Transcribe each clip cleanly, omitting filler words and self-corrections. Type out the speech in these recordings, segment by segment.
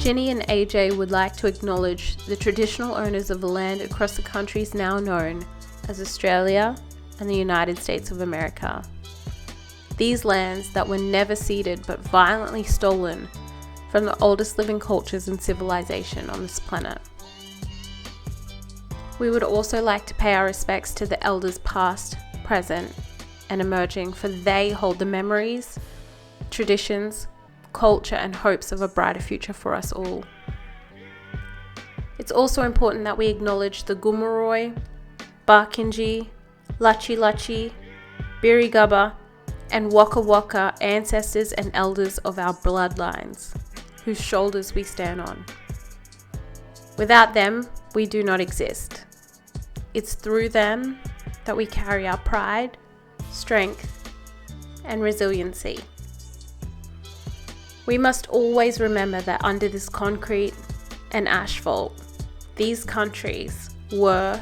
Ginny and AJ would like to acknowledge the traditional owners of the land across the countries now known as Australia and the United States of America. These lands that were never ceded but violently stolen from the oldest living cultures and civilization on this planet. We would also like to pay our respects to the elders past, present, and emerging, for they hold the memories, traditions, culture, and hopes of a brighter future for us all. It's also important that we acknowledge the Gumaroi, Barkinji, Lachi Lachi, Birigubba, and Waka Waka ancestors and elders of our bloodlines, whose shoulders we stand on. Without them, we do not exist. It's through them that we carry our pride, strength, and resiliency. We must always remember that under this concrete and asphalt, these countries were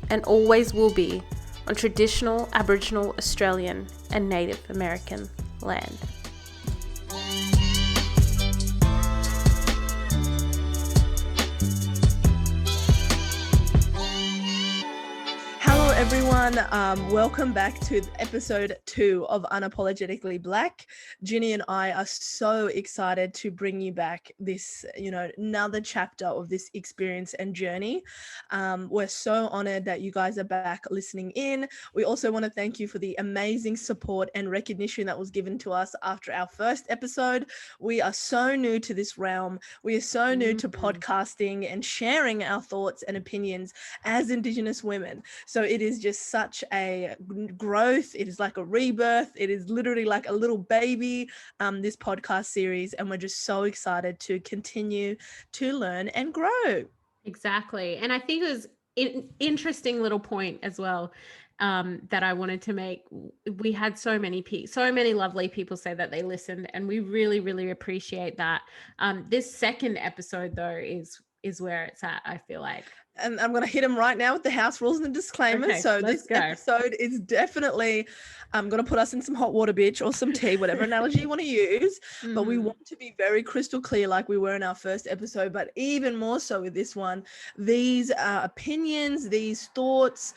and always will be on traditional Aboriginal, Australian, and Native American land. Everyone, welcome back to episode 2 of Unapologetically Blak. Ginny and I are so excited to bring you back this, another chapter of this experience and journey. We're so honored that you guys are back listening in. We also want to thank you for the amazing support and recognition that was given to us after our first episode. We are so new to this realm. We are so new to podcasting and sharing our thoughts and opinions as Indigenous women. So it is just such a growth. It is like a rebirth. It is literally like a little baby, this podcast series, and we're just so excited to continue to learn and grow. Exactly. And I think it was an interesting little point as well, that I wanted to make. We had so many lovely people say that they listened, and we really, really appreciate that. This second episode though is where it's at, I feel like. And I'm going to hit them right now with the house rules and disclaimers. Okay, so this episode is definitely going to put us in some hot water, bitch, or some tea, whatever analogy you want to use. But we want to be very crystal clear like we were in our first episode, but even more so with this one. These opinions, these thoughts,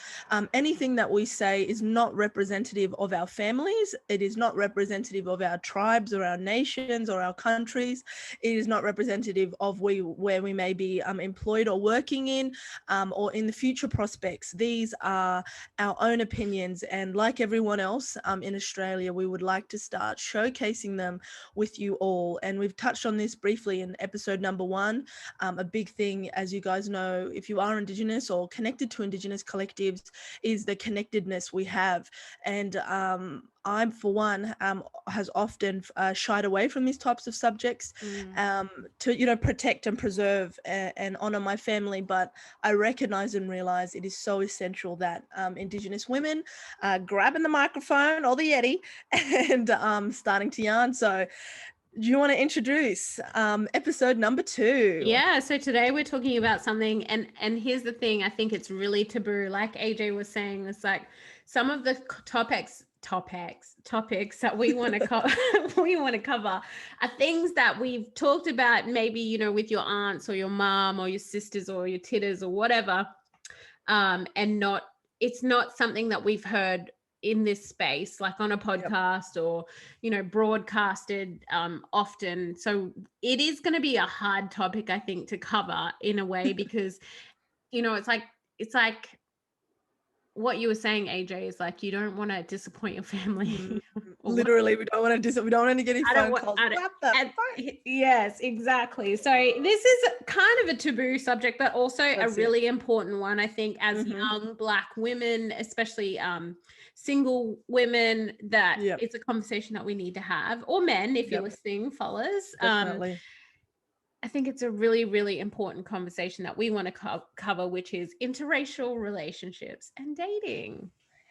anything that we say is not representative of our families. It is not representative of our tribes or our nations or our countries. It is not representative of where we may be employed or working in. Or in the future prospects. These are our own opinions, and like everyone else in Australia, we would like to start showcasing them with you all. And we've touched on this briefly in episode number 1. A big thing, as you guys know, if you are Indigenous or connected to Indigenous collectives, is the connectedness we have. And I, for one, has often shied away from these types of subjects to, protect and preserve and honor my family. But I recognize and realize it is so essential that Indigenous women grabbing the microphone or the Yeti and starting to yarn. So do you want to introduce episode number 2? Yeah, so today we're talking about something, and here's the thing, I think it's really taboo. Like AJ was saying, it's like some of the topics that we want to cover are things that we've talked about, maybe with your aunts or your mom or your sisters or your titters or whatever, and it's not something that we've heard in this space, like on a podcast or broadcasted often. So it is going to be a hard topic, I think, to cover in a way, because it's like what you were saying, AJ, is like you don't want to disappoint your family. Literally, we don't want to get any phone calls. Yes, exactly. So this is kind of a taboo subject, but also a really important one, I think, as young Black women, especially single women, that it's a conversation that we need to have, or men, if you're listening, fellas. Definitely. I think it's a really, really important conversation that we want to cover, which is interracial relationships and dating.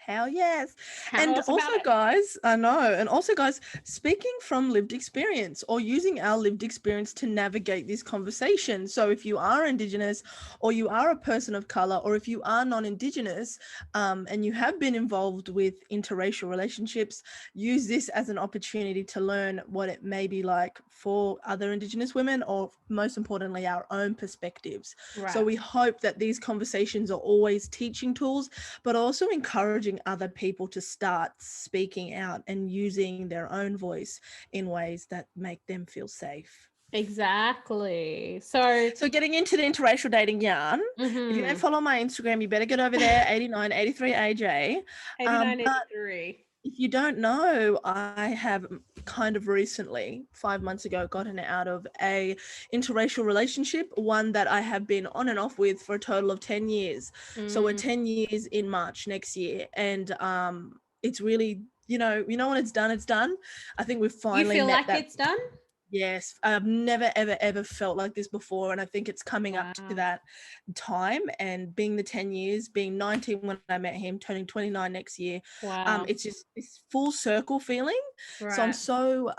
Hell yes. Tell And us also, about it. guys, I know. And also, guys, speaking from lived experience or using our lived experience to navigate this conversation. So if you are Indigenous or you are a person of color, or if you are non-Indigenous and you have been involved with interracial relationships, use this as an opportunity to learn what it may be like for other Indigenous women, or most importantly, our own perspectives. Right. So we hope that these conversations are always teaching tools, but also encouraging other people to start speaking out and using their own voice in ways that make them feel safe. Exactly. So getting into the interracial dating yarn, if you don't follow my Instagram, you better get over there, 8983 AJ. 8983. If you don't know, I have kind of recently, 5 months ago, gotten out of a interracial relationship, one that I have been on and off with for a total of 10 years. So we're 10 years in March next year. And it's really, you know, when it's done, it's done. I think we've finally You feel met like that. it's done? Yes, I've never, ever, ever felt like this before. And I think it's coming up to Wow. that time, and being the 10 years, being 19 when I met him, turning 29 next year. Wow. It's just this full circle feeling. Right. So I'm so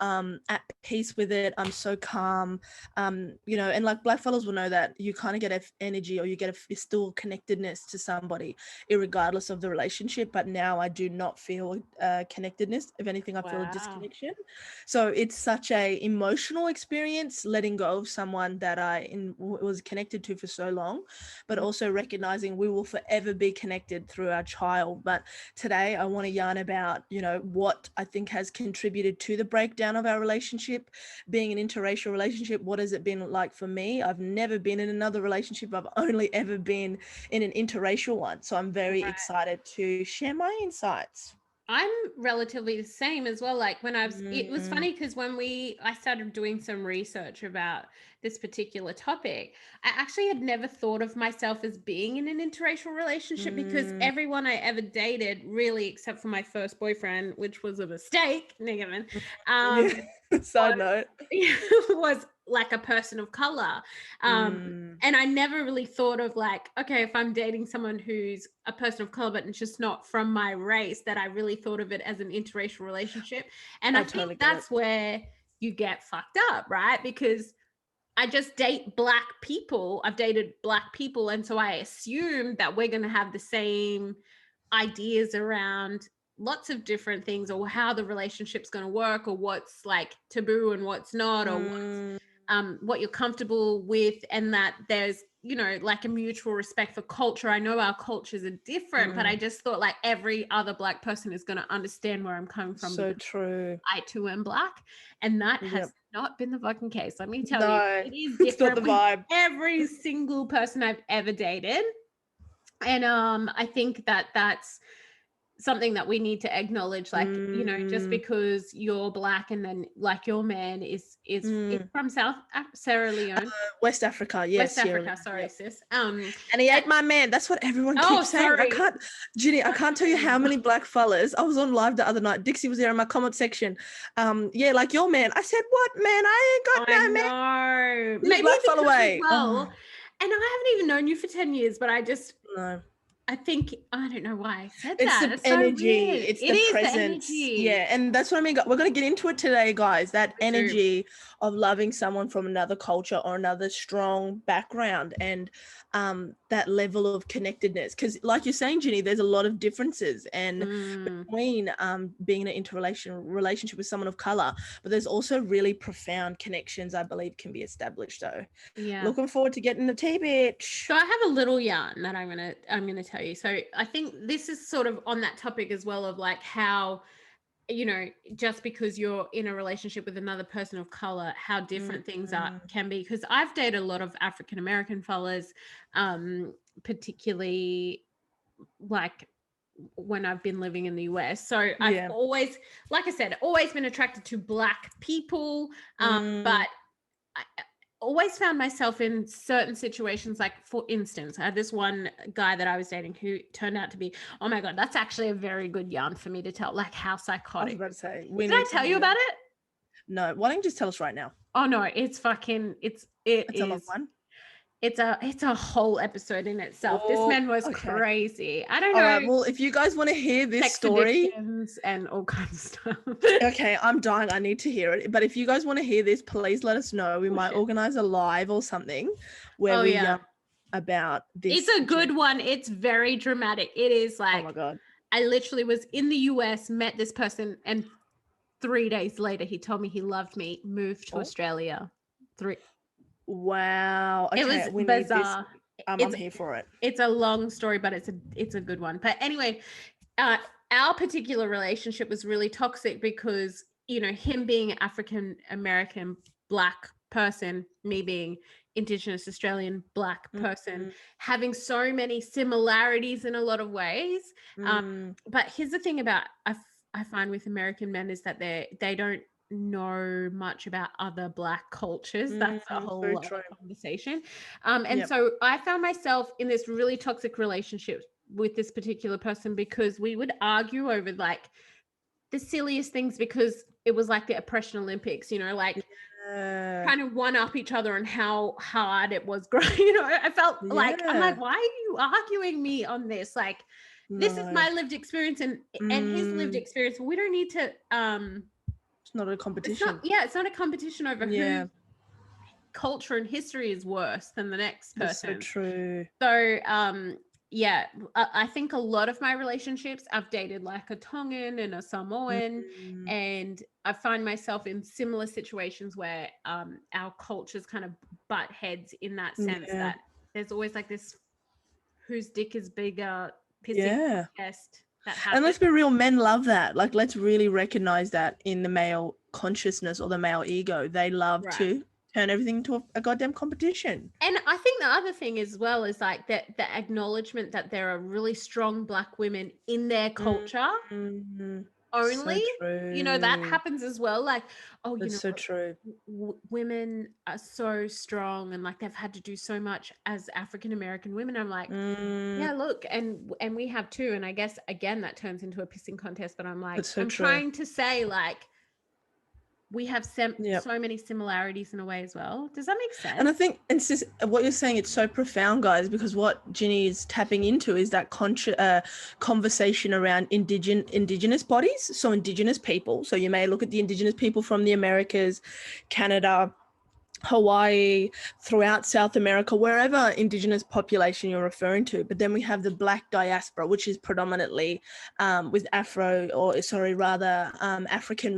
at peace with it. I'm so calm. You know, and like black fellas will know that you kind of get an energy, or you get a still connectedness to somebody, irregardless of the relationship. But now I do not feel connectedness. If anything, I feel a disconnection. So it's such a emotional experience, letting go of someone that I was connected to for so long, but also recognizing we will forever be connected through our child. But today I want to yarn about, you know, what I think has contributed to the breakdown of our relationship, being an interracial relationship. What has it been like for me? I've never been in another relationship. I've only ever been in an interracial one. So I'm very excited to share my insights. I'm relatively the same as well. Like when it was funny because when I started doing some research about this particular topic, I actually had never thought of myself as being in an interracial relationship, because everyone I ever dated, really, except for my first boyfriend, which was a mistake, Side note, was like a person of color. And I never really thought of like, okay, if I'm dating someone who's a person of color, but it's just not from my race, that I really thought of it as an interracial relationship. And I think that's where you get fucked up, right? Because I just date black people. I've dated black people. And so I assume that we're going to have the same ideas around lots of different things, or how the relationship's going to work, or what's like taboo and what's not, or what you're comfortable with, and that there's, you know, like a mutual respect for culture. I know our cultures are different, but I just thought like every other black person is going to understand where I'm coming from. So true. I too am black, and that has not been the fucking case. Let me tell you, it is it's not different the with vibe. every single person I've ever dated. And I think that that's something that we need to acknowledge, like, you know, just because you're black and then like your man is from Sierra Leone, West Africa, yes, West Africa, sorry, sis. And he ate my man. That's what everyone keeps saying. Sorry. Ginny, I can't tell you how many black fellas. I was on live the other night. Dixie was there in my comment section. Yeah, like your man. I said, what man? I ain't got no man. I know. Maybe black fell away. Well, and I haven't even known you for 10 years, but I just I think, I don't know why I said that. It's the energy. It's the presence. Yeah, and that's what I mean. We're going to get into it today, guys. That energy of loving someone from another culture or another strong background, and that level of connectedness. Because like you're saying, Ginny, there's a lot of differences and between being in an relationship with someone of color, but there's also really profound connections, I believe, can be established though. Yeah. Looking forward to getting the tea, bitch. So I have a little yarn that I'm gonna tell you. So I think this is sort of on that topic as well, of like how, you know, just because you're in a relationship with another person of color, how different things can be. Because I've dated a lot of African American fellas, particularly like when I've been living in the US. So I've always, like I said, always been attracted to black people, but I always found myself in certain situations. Like, for instance, I had this one guy that I was dating who turned out to be, oh my God, that's actually a very good yarn for me to tell, like how psychotic. I was about to say, did I tell you about it? No, why don't you just tell us right now? Oh no, it's fucking, it's a long one. it's a whole episode in itself. This Oh, man was okay. crazy. I don't All know. right. Well, if you guys want to hear this Sex story, addictions and all kinds of stuff. okay, I'm dying. I need to hear it. But if you guys want to hear this, please let us know. We might organize a live or something where Oh we yeah. about this. It's a good one. It's very dramatic. It is Oh like, my God. I literally was in the US, met this person, and 3 days later he told me he loved me, moved to Australia. Wow. It Okay, was we need this. bizarre. I'm here for it. It's a long story, but it's a good one. But anyway, our particular relationship was really toxic because, you know, him being African American Black person, me being Indigenous Australian Black person, having so many similarities in a lot of ways. But here's the thing about I find with American men is that they don't know much about other Black cultures. That's a whole other conversation. And so I found myself in this really toxic relationship with this particular person because we would argue over like the silliest things, because it was like the oppression Olympics, you know, like kind of one up each other on how hard it was growing. You know, I felt like, I'm like, why are you arguing me on this? Like, this is my lived experience and his lived experience. We don't need to it's not a competition. It's not a competition over who culture and history is worse than the next person. That's so true. So yeah, I think a lot of my relationships, I've dated like a Tongan and a Samoan, and I find myself in similar situations where our cultures kind of butt heads in that sense that there's always like this whose dick is bigger pissing contest that happens. And let's be real, men love that. Like, let's really recognize that in the male consciousness or the male ego. They love to turn everything into a goddamn competition. And I think the other thing as well is like that the acknowledgement that there are really strong Black women in their culture only, so you know, that happens as well. Like, oh, that's you know, so true. Women are so strong and like they've had to do so much as African American women. I'm like, yeah, look, and we have too. And I guess again that turns into a pissing contest. But I'm like, I'm trying to say like, we have so many similarities in a way as well. Does that make sense? And I think, and sis, what you're saying, it's so profound, guys, because what Ginny is tapping into is that conversation around indigenous bodies. So Indigenous people. So you may look at the Indigenous people from the Americas, Canada, Hawaii, throughout South America, wherever Indigenous population you're referring to. But then we have the Black diaspora, which is predominantly with African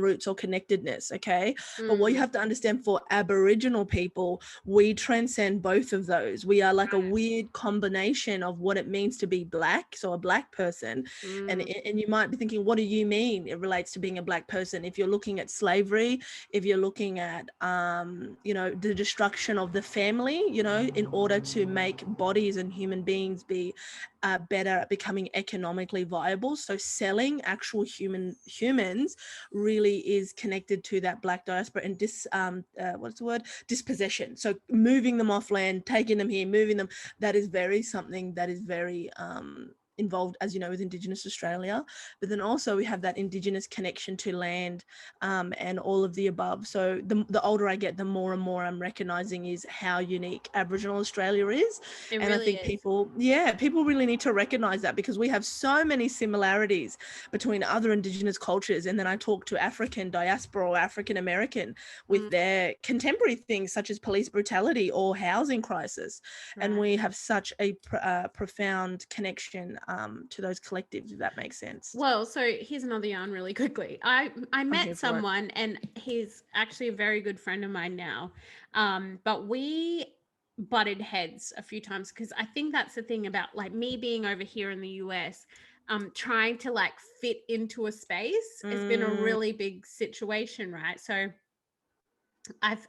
roots or connectedness, okay? But what you have to understand, for Aboriginal people, we transcend both of those. We are like a weird combination of what it means to be Black, so a Black person. And you might be thinking, what do you mean it relates to being a Black person? If you're looking at slavery, if you're looking at, you know, the destruction of the family, you know, in order to make bodies and human beings be better at becoming economically viable. So selling actual humans really is connected to that Black diaspora and dispossession. So moving them off land, taking them here, moving them, that is something that is very involved, as you know, with Indigenous Australia. But then also we have that Indigenous connection to land and all of the above. So the older I get, the more and more I'm recognizing is how unique Aboriginal Australia is. I think people really need to recognize that, because we have so many similarities between other Indigenous cultures. And then I talk to African diaspora or African American with their contemporary things such as police brutality or housing crisis. And we have such a profound connection to those collectives, if that makes sense. Well, so here's another yarn really quickly. I met someone and he's actually a very good friend of mine now. But we butted heads a few times because I think that's the thing about like me being over here in the US, trying to like fit into a space. It's been a really big situation, right? So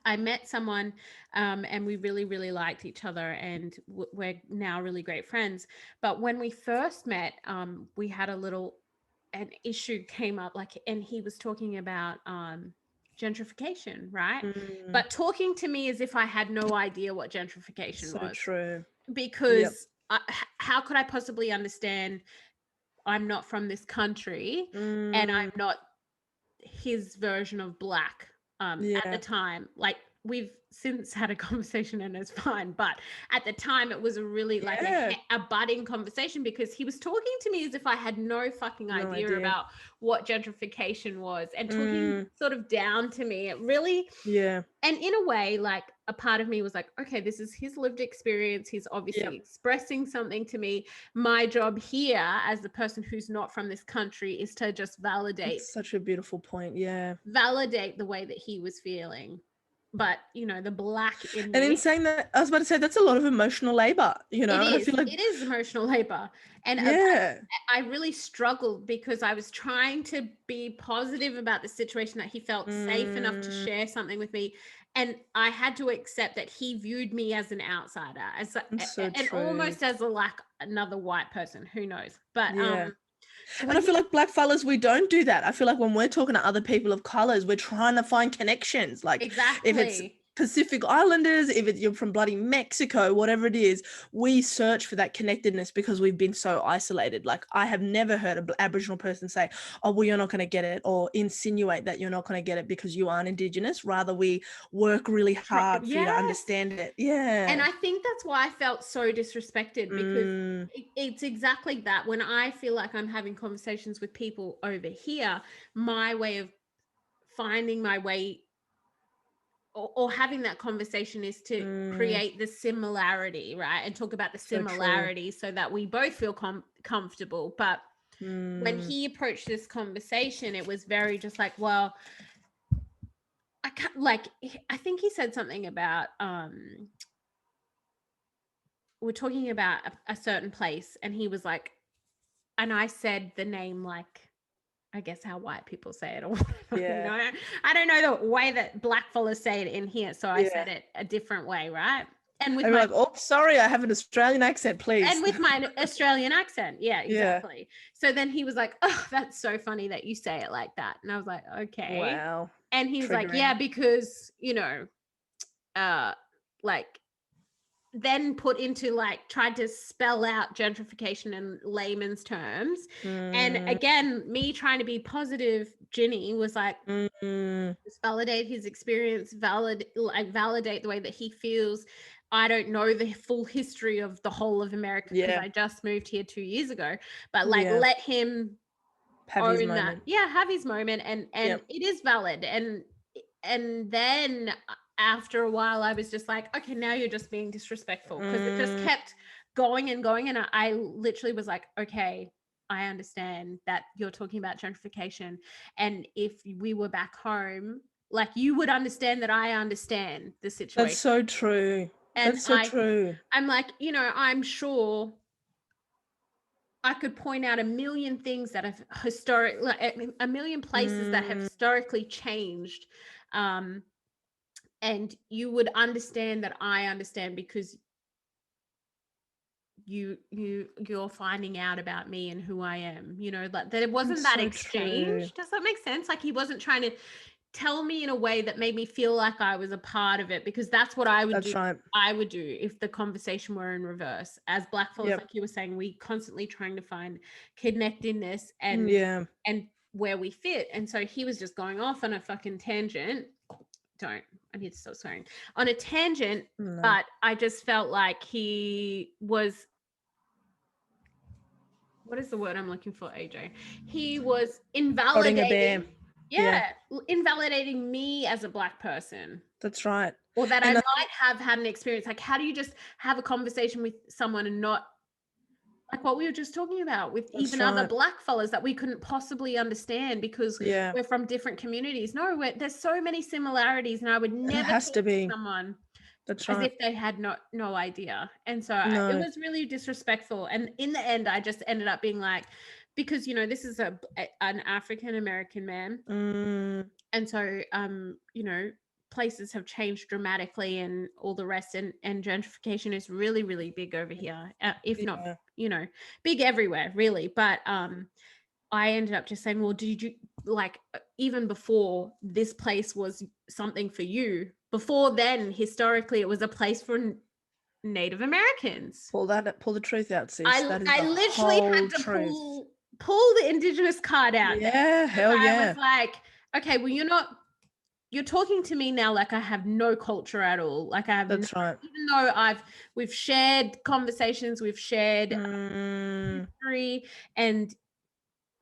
I met someone and we really, really liked each other, and we're now really great friends. But when we first met, we had an issue came up, like, and he was talking about gentrification, right? But talking to me as if I had no idea what gentrification was. So true. Because how could I possibly understand? I'm not from this country and I'm not his version of Black. At the time, like we've since had a conversation and it's fine. But at the time it was a really like a budding conversation, because he was talking to me as if I had no fucking idea about what gentrification was, and talking sort of down to me. It really, and in a way, like a part of me was like, okay, this is his lived experience. He's obviously expressing something to me. My job here as the person who's not from this country is to just validate. That's such a beautiful point. Yeah. Validate the way that he was feeling. But, you know, the black in me. And in saying that, I was about to say, that's a lot of emotional labor, you know? It is. I feel like it is emotional labor. And I really struggled, because I was trying to be positive about the situation, that he felt safe enough to share something with me. And I had to accept that he viewed me as an outsider, as and almost as a, like, another white person. Who knows? But and I feel like black fellas, we don't do that. I feel like when we're talking to other people of colors, we're trying to find connections. Like if it's Pacific Islanders, if it's, you're from bloody Mexico, whatever it is, we search for that connectedness because we've been so isolated. Like I have never heard an Aboriginal person say, oh, well, you're not going to get it, or insinuate that you're not going to get it because you aren't Indigenous. Rather, we work really hard for you to understand it. Yeah. And I think that's why I felt so disrespected, because it's exactly that. When I feel like I'm having conversations with people over here, my way of finding my way or having that conversation is to create the similarity, right? And talk about the similarity so that we both feel comfortable. But when he approached this conversation, it was very just like, well, I can't, like, I think he said something about, we're talking about a certain place, and he was like, and I said the name, like, I guess how white people say it, or whatever. I don't know the way that black fellas say it in here, so I said it a different way, right? And with like, oh, sorry, I have an Australian accent, please. And with my Australian accent, exactly. So then he was like, oh, that's so funny that you say it like that. And I was like, okay. Wow. And he was like, yeah, because, you know, like, then put into, like, tried to spell out gentrification in layman's terms. And again, me trying to be positive, Ginny was like, just validate his experience, validate the way that he feels. I don't know the full history of the whole of America, because I just moved here 2 years ago, but like let him have his moment. Have his moment, and it is valid. And then after a while I was just like, okay, now you're just being disrespectful, because it just kept going and going, and I literally was like, okay, I understand that you're talking about gentrification, and if we were back home, like, you would understand that I understand the situation. That's so true. And that's so true. I'm like, you know, I'm sure I could point out a million things that have a million places that have historically changed, and you would understand that I understand, because you're finding out about me and who I am, you know, like that. It wasn't that exchange. Does that make sense? Like, he wasn't trying to tell me in a way that made me feel like I was a part of it, because that's what I would do. Right. I would do if the conversation were in reverse. As black fellas, like you were saying, we constantly trying to find connectedness and where we fit. And so he was just going off on a fucking tangent. I need to stop swearing. On a tangent, but I just felt like he was, what is the word I'm looking for, AJ? He was invalidating. Invalidating me as a black person. That's right. Or that I might have had an experience. Like, how do you just have a conversation with someone and not, like what we were just talking about with other black fellas that we couldn't possibly understand because we're from different communities? No, there's so many similarities, and I would never talk to someone as if they had no idea. And so it was really disrespectful. And in the end, I just ended up being like, because, you know, this is an African American man, and so you know, places have changed dramatically and all the rest, and gentrification is really, really big over here, if not, you know, big everywhere really. But I ended up just saying, well, did you, like, even before this place was something for you, before then, historically, it was a place for Native Americans. Pull the truth out, sis. I literally had to pull the Indigenous card out. Yeah, hell yeah. I was like, okay, well, you're not you're talking to me now like I have no culture at all. Like I have That's right. even though we've shared conversations, we've shared history and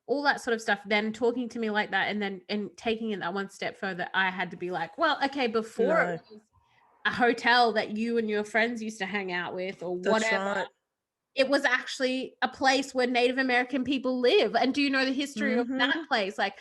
all that sort of stuff, then talking to me like that and taking it that one step further, I had to be like, well, okay, before it was a hotel that you and your friends used to hang out with or That's whatever. right. It was actually a place where Native American people live. And do you know the history of that place? Like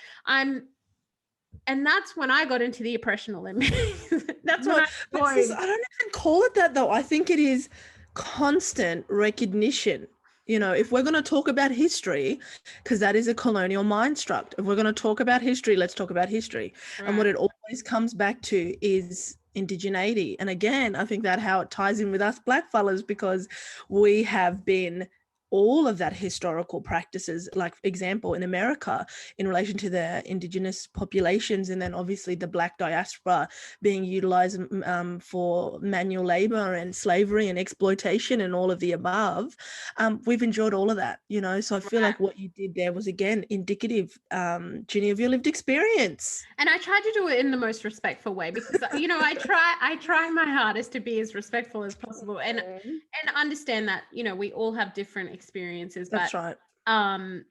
and that's when I got into the oppression Olympics. That's when I joined. I don't even call it that though. I think it is constant recognition. You know, if we're going to talk about history, because that is a colonial mind struct. If we're going to talk about history, let's talk about history. Right. And what it always comes back to is indigeneity. And again, I think that how it ties in with us Black fellas, because we have been all of that historical practices, like example in America in relation to the Indigenous populations, and then obviously the Black diaspora being utilized for manual labor and slavery and exploitation and all of the above. We've enjoyed all of that, you know, so I feel like what you did there was again indicative, Ginny, of your lived experience. And I tried to do it in the most respectful way because, you know, I try my hardest to be as respectful as possible and understand that, you know, we all have different experiences. That's right. That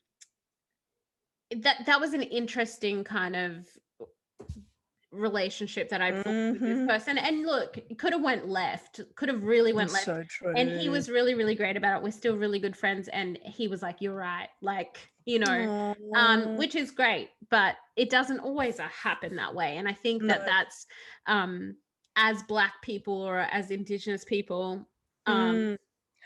was an interesting kind of relationship that I formed with this person. And look, it could have went left, could have really went left. So true. And he was really, really great about it. We're still really good friends. And he was like, you're right. Like, you know, which is great, but it doesn't always happen that way. And I think that that's as Black people or as Indigenous people,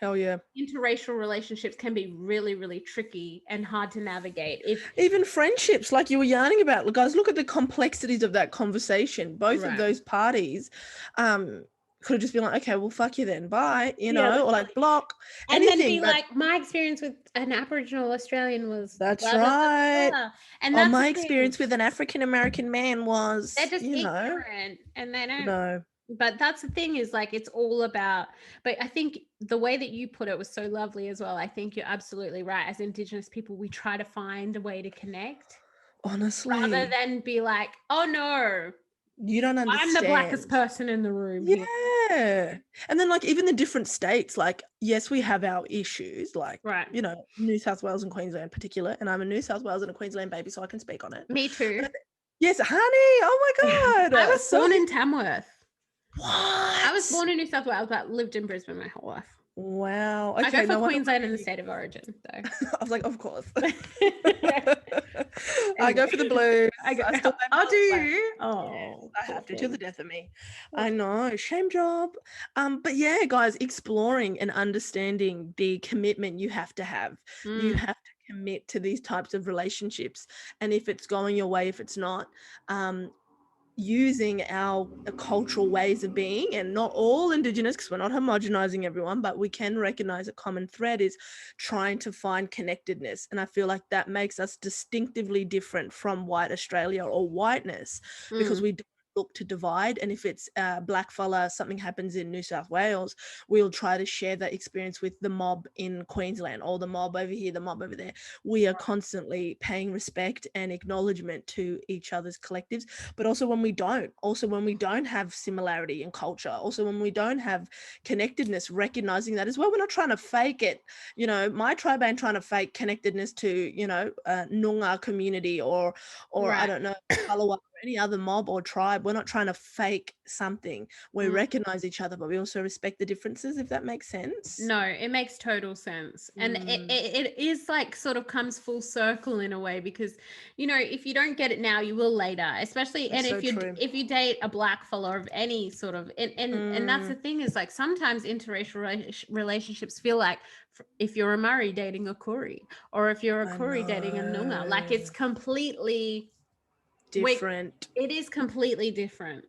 hell yeah, interracial relationships can be really, really tricky and hard to navigate. Even friendships, like you were yarning about, guys, look at the complexities of that conversation. Both of those parties could have just been like, okay, well, fuck you then, bye, you know, or like block and anything, then be like, my experience with an Aboriginal Australian was that's blah, right blah, blah. And that's my experience with an African American man was, they're just ignorant and they don't know. But that's the thing is like, it's all about, but I think the way that you put it was so lovely as well. I think you're absolutely right. As Indigenous people, we try to find a way to connect. Honestly. Rather than be like, oh no, you don't understand. I'm the blackest person in the room. Yeah. Here. And then like even the different states, like, yes, we have our issues, like, you know, New South Wales and Queensland in particular. And I'm a New South Wales and a Queensland baby, so I can speak on it. Me too. Yes, honey. Oh my God. I was born in Tamworth. What? I was born in New South Wales, but lived in Brisbane my whole life. Wow. Okay, I go for Queensland in the state of origin, though. I was like, of course. I go for the Blues. I'll do you. Oh, yes, I have to the death of me. I know, shame job. But yeah, guys, exploring and understanding the commitment you have to have. You have to commit to these types of relationships, and if it's going your way, if it's not, using our cultural ways of being, and not all Indigenous, because we're not homogenizing everyone, but we can recognize a common thread is trying to find connectedness. And I feel like that makes us distinctively different from white Australia or whiteness, because we look to divide. And if it's Black fella, something happens in New South Wales, we'll try to share that experience with the mob in Queensland, or the mob over here, the mob over there. We are constantly paying respect and acknowledgement to each other's collectives, but also when we don't have similarity in culture, also when we don't have connectedness, recognizing that as well. We're not trying to fake it. You know, my tribe ain't trying to fake connectedness to, you know, Noongar community or I don't know, Palawa, any other mob or tribe. We're not trying to fake something. We recognize each other, but we also respect the differences, if that makes sense. No, it makes total sense. And it is like sort of comes full circle in a way, because, you know, if you don't get it now, you will later, especially. That's and if you date a Black fella of any sort of, and that's the thing is like, sometimes interracial relationships feel like, if you're a Murray dating a Koori, or if you're a Koori dating a Noongar, like it's completely different. It is completely different.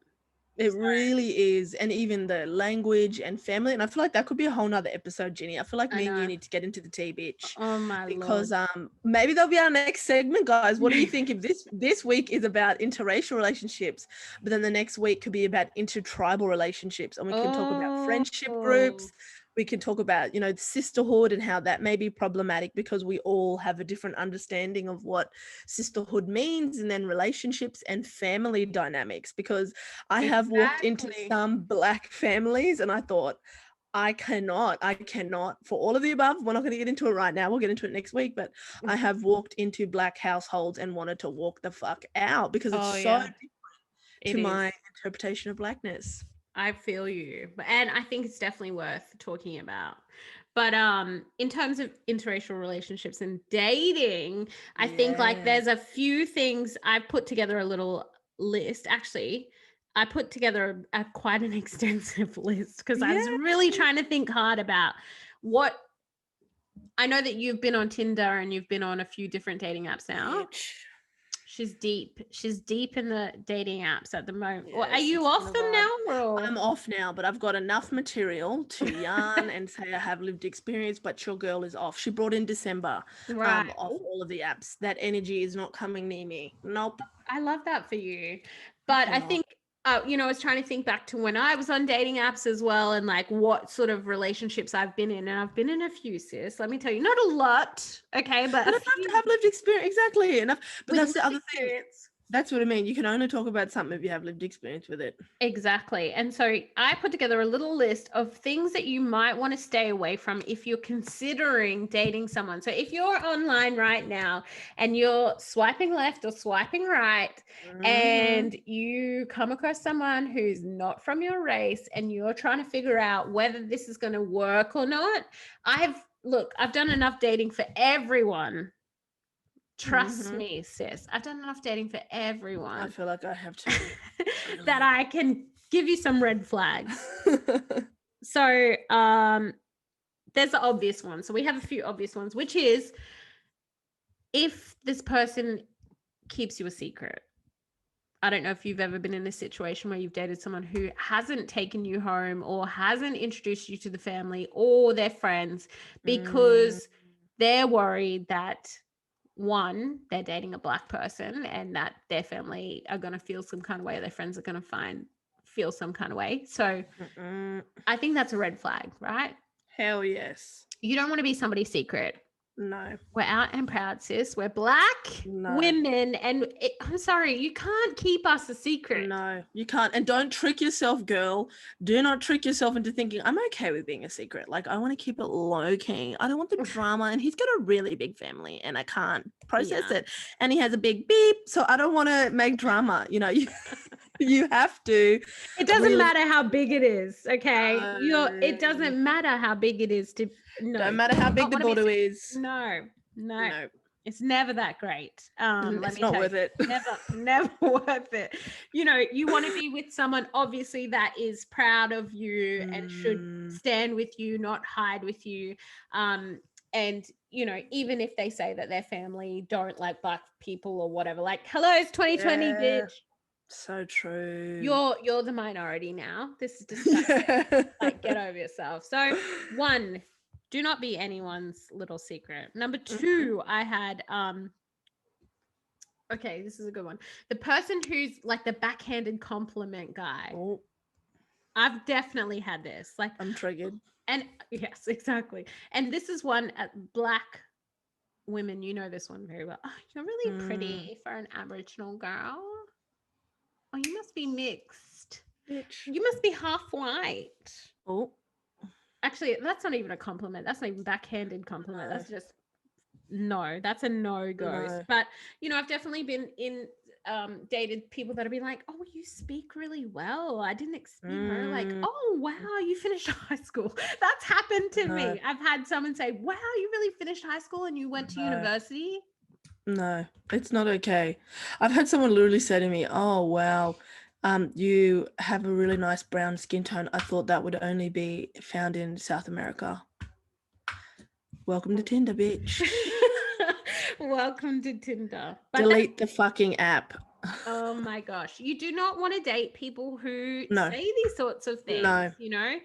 It really is. And even the language and family. And I feel like that could be a whole nother episode, Ginny. I feel like me and you need to get into the tea, bitch. Oh my because Lord. Maybe that'll be our next segment, guys. What do you think if this week is about interracial relationships, but then the next week could be about intertribal relationships, and we can talk about friendship groups, we can talk about, you know, sisterhood and how that may be problematic because we all have a different understanding of what sisterhood means, and then relationships and family dynamics. Because I have walked into Exactly. some Black families and I thought, I cannot, for all of the above. We're not going to get into it right now. We'll get into it next week. But I have walked into Black households and wanted to walk the fuck out because it's so different to my interpretation of Blackness. I feel you. And I think it's definitely worth talking about. But in terms of interracial relationships and dating, I think like there's a few things. I've put together a little list. Actually, I put together quite an extensive list because I was really trying to think hard about what. I know that you've been on Tinder and you've been on a few different dating apps now. She's deep in the dating apps at the moment. Yes, are you off them now? Or? I'm off now, but I've got enough material to yarn and say I have lived experience, but your girl is off. She brought in December off all of the apps. That energy is not coming near me. Nope. I love that for you. But I think, you know, I was trying to think back to when I was on dating apps as well, and like what sort of relationships I've been in. And I've been in a few, sis. Let me tell you, not a lot, okay, but enough to have lived experience. Exactly, enough. But that's the other thing. That's what I mean. You can only talk about something if you have lived experience with it. Exactly. And so I put together a little list of things that you might want to stay away from if you're considering dating someone. So if you're online right now and you're swiping left or swiping right, and you come across someone who's not from your race and you're trying to figure out whether this is going to work or not, I've done enough dating for everyone. Trust me, sis. I've done enough dating for everyone. I feel like I have to. That I can give you some red flags. So there's the obvious one. So we have a few obvious ones, which is if this person keeps you a secret. I don't know if you've ever been in a situation where you've dated someone who hasn't taken you home or hasn't introduced you to the family or their friends because they're worried that one, they're dating a Black person and that their family are going to feel some kind of way, their friends are going to feel some kind of way. So I think that's a red flag, right? Hell yes. You don't want to be somebody's secret. No. We're out and proud, sis. We're Black women. And I'm sorry, you can't keep us a secret. No, you can't. And don't trick yourself, girl. Do not trick yourself into thinking, I'm okay with being a secret. Like, I want to keep it low key. I don't want the drama. And he's got a really big family and I can't process it. And he has a big beep. So I don't want to make drama. You know, you have to. It doesn't matter how big it is, okay? It doesn't matter how big it is to. No, don't matter how big the border is. No. It's never that great. It's not worth it. Never worth it. You know, you want to be with someone obviously that is proud of you and should stand with you, not hide with you. And you know, even if they say that their family don't like Black people or whatever, like, hello, it's 2020, bitch. So true. You're the minority now. This is disgusting. Like, get over yourself. So, one, do not be anyone's little secret. Number two, I had okay, this is a good one. The person who's like the backhanded compliment guy. Oh. I've definitely had this. Like, I'm triggered. And yes, exactly. And this is one at Black women. You know this one very well. Oh, you're really pretty for an Aboriginal girl. Oh, you must be mixed. Bitch. You must be half white. Oh. Actually, that's not even a compliment. That's not even backhanded compliment. No. That's just that's a no-go. No. But, you know, I've definitely been in dated people that have been like, oh, you speak really well. I didn't expect, you know, like, oh, wow, you finished high school. That's happened to me. I've had someone say, wow, you really finished high school and you went to university. No, it's not okay. I've had someone literally say to me, oh, wow, you have a really nice brown skin tone. I thought that would only be found in South America. Welcome to Tinder, bitch. Welcome to Tinder. But delete the fucking app. Oh my gosh. You do not want to date people who say these sorts of things. No. You know,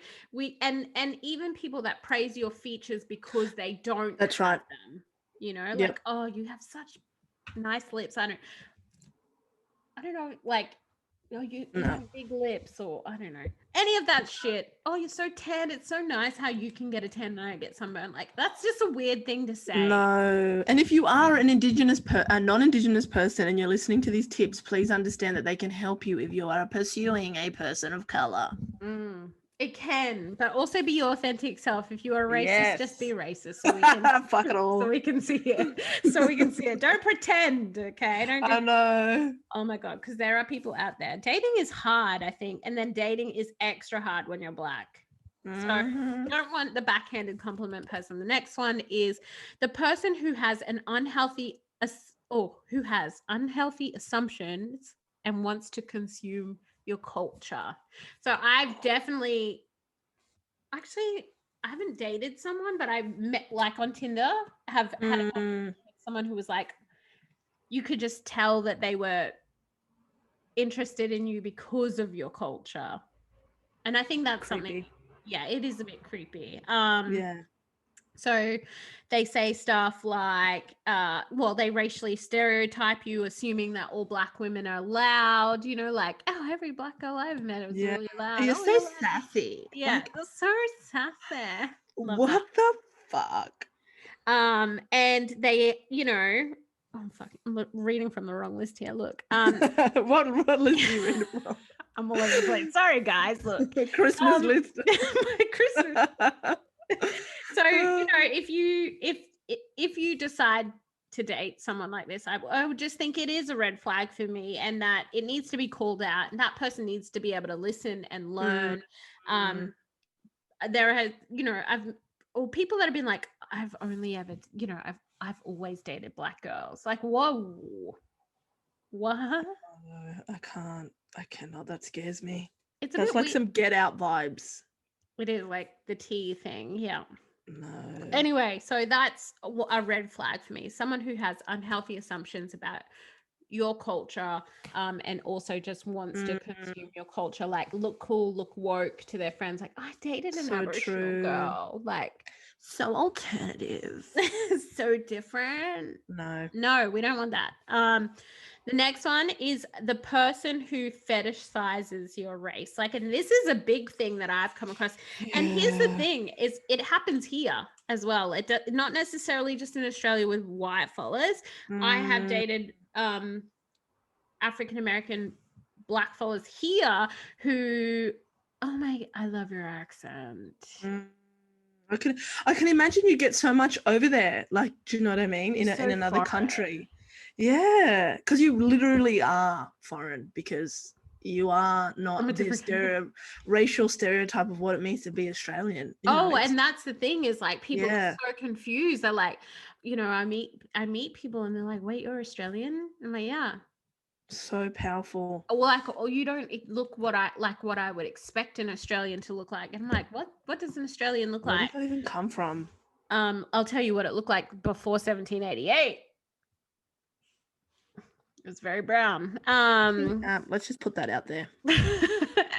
and even people that praise your features because they don't That's right. them. You know, like, oh, you have such nice lips. I don't know, like, oh, you No. have big lips, or I don't know, any of that shit. Oh, you're so tan. It's so nice how you can get a tan and I get sunburn. Like, that's just a weird thing to say. No. And if you are an a non-Indigenous person and you're listening to these tips, please understand that they can help you if you are pursuing a person of color. It can, but also be your authentic self. If you are racist, Yes. just be racist so we can Fuck it all. so we can see it. So we can see it. Don't pretend, okay? Don't just, I know. oh my God, because there are people out there. Dating is hard, I think, and then dating is extra hard when you're Black. So you don't want the backhanded compliment person. The next one is the person who has an unhealthy assumptions and wants to consume your culture. So I've definitely, actually, I haven't dated someone, but I met, like, on Tinder, have had a conversation with someone who was like, you could just tell that they were interested in you because of your culture. And I think that's Creepy. something, yeah, it is a bit creepy. Yeah. So they say stuff like, they racially stereotype you, assuming that all Black women are loud, you know, like, oh, every Black girl I've met was really loud. You're Oh, so you're loud. sassy. Yeah, Like, you're so sassy. Love what that. the fuck? And they, you know, I'm reading from the wrong list here. Look, what list are you reading from? I'm all over the place. Sorry, guys. Look, Christmas list. my Christmas. So, you know, if you decide to date someone like this, I would just think it is a red flag for me, and that it needs to be called out, and that person needs to be able to listen and learn. There has, you know, people that have been like, I've only ever, you know, I've always dated Black girls. Like, whoa, what? I cannot. That scares me. It's a That's bit like weird. some Get Out vibes. It is like the tea thing, yeah. No. Anyway, so that's a red flag for me. Someone who has unhealthy assumptions about your culture, and also just wants to consume your culture, like look cool, look woke to their friends, like, I dated an Aboriginal girl, like, so alternative. so different. No, we don't want that. The next one is the person who fetishizes your race. Like, and this is a big thing that I've come across. And here's the thing: is it happens here as well. It not necessarily just in Australia with white fellas. I have dated African American Black fellas here who, oh my, I love your accent. I can imagine you get so much over there. Like, do you know what I mean? In another foreign. country. Yeah, because you literally are foreign, because you are not this racial stereotype of what it means to be Australian. And that's the thing, is like, people are so confused. They're like, you know, I meet people and they're like, wait, you're Australian? I'm like, yeah. So powerful. Well, like, oh, you don't look what I would expect an Australian to look like. And I'm like, what does an Australian look like? Where did that even come from? I'll tell you what it looked like before 1788. It was very brown. Let's just put that out there.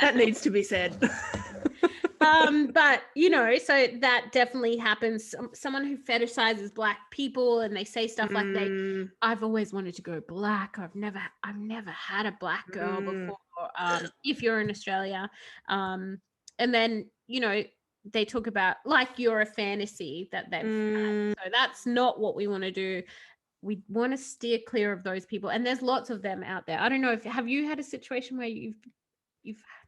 That needs to be said. But you know, so that definitely happens. Someone who fetishizes Black people, and they say stuff like, I've always wanted to go Black. I've never had a Black girl before. If you're in Australia, and then, you know, they talk about like you're a fantasy that they've had. So that's not what we want to do. We want to steer clear of those people, and there's lots of them out there. I don't know if have you had a situation where you've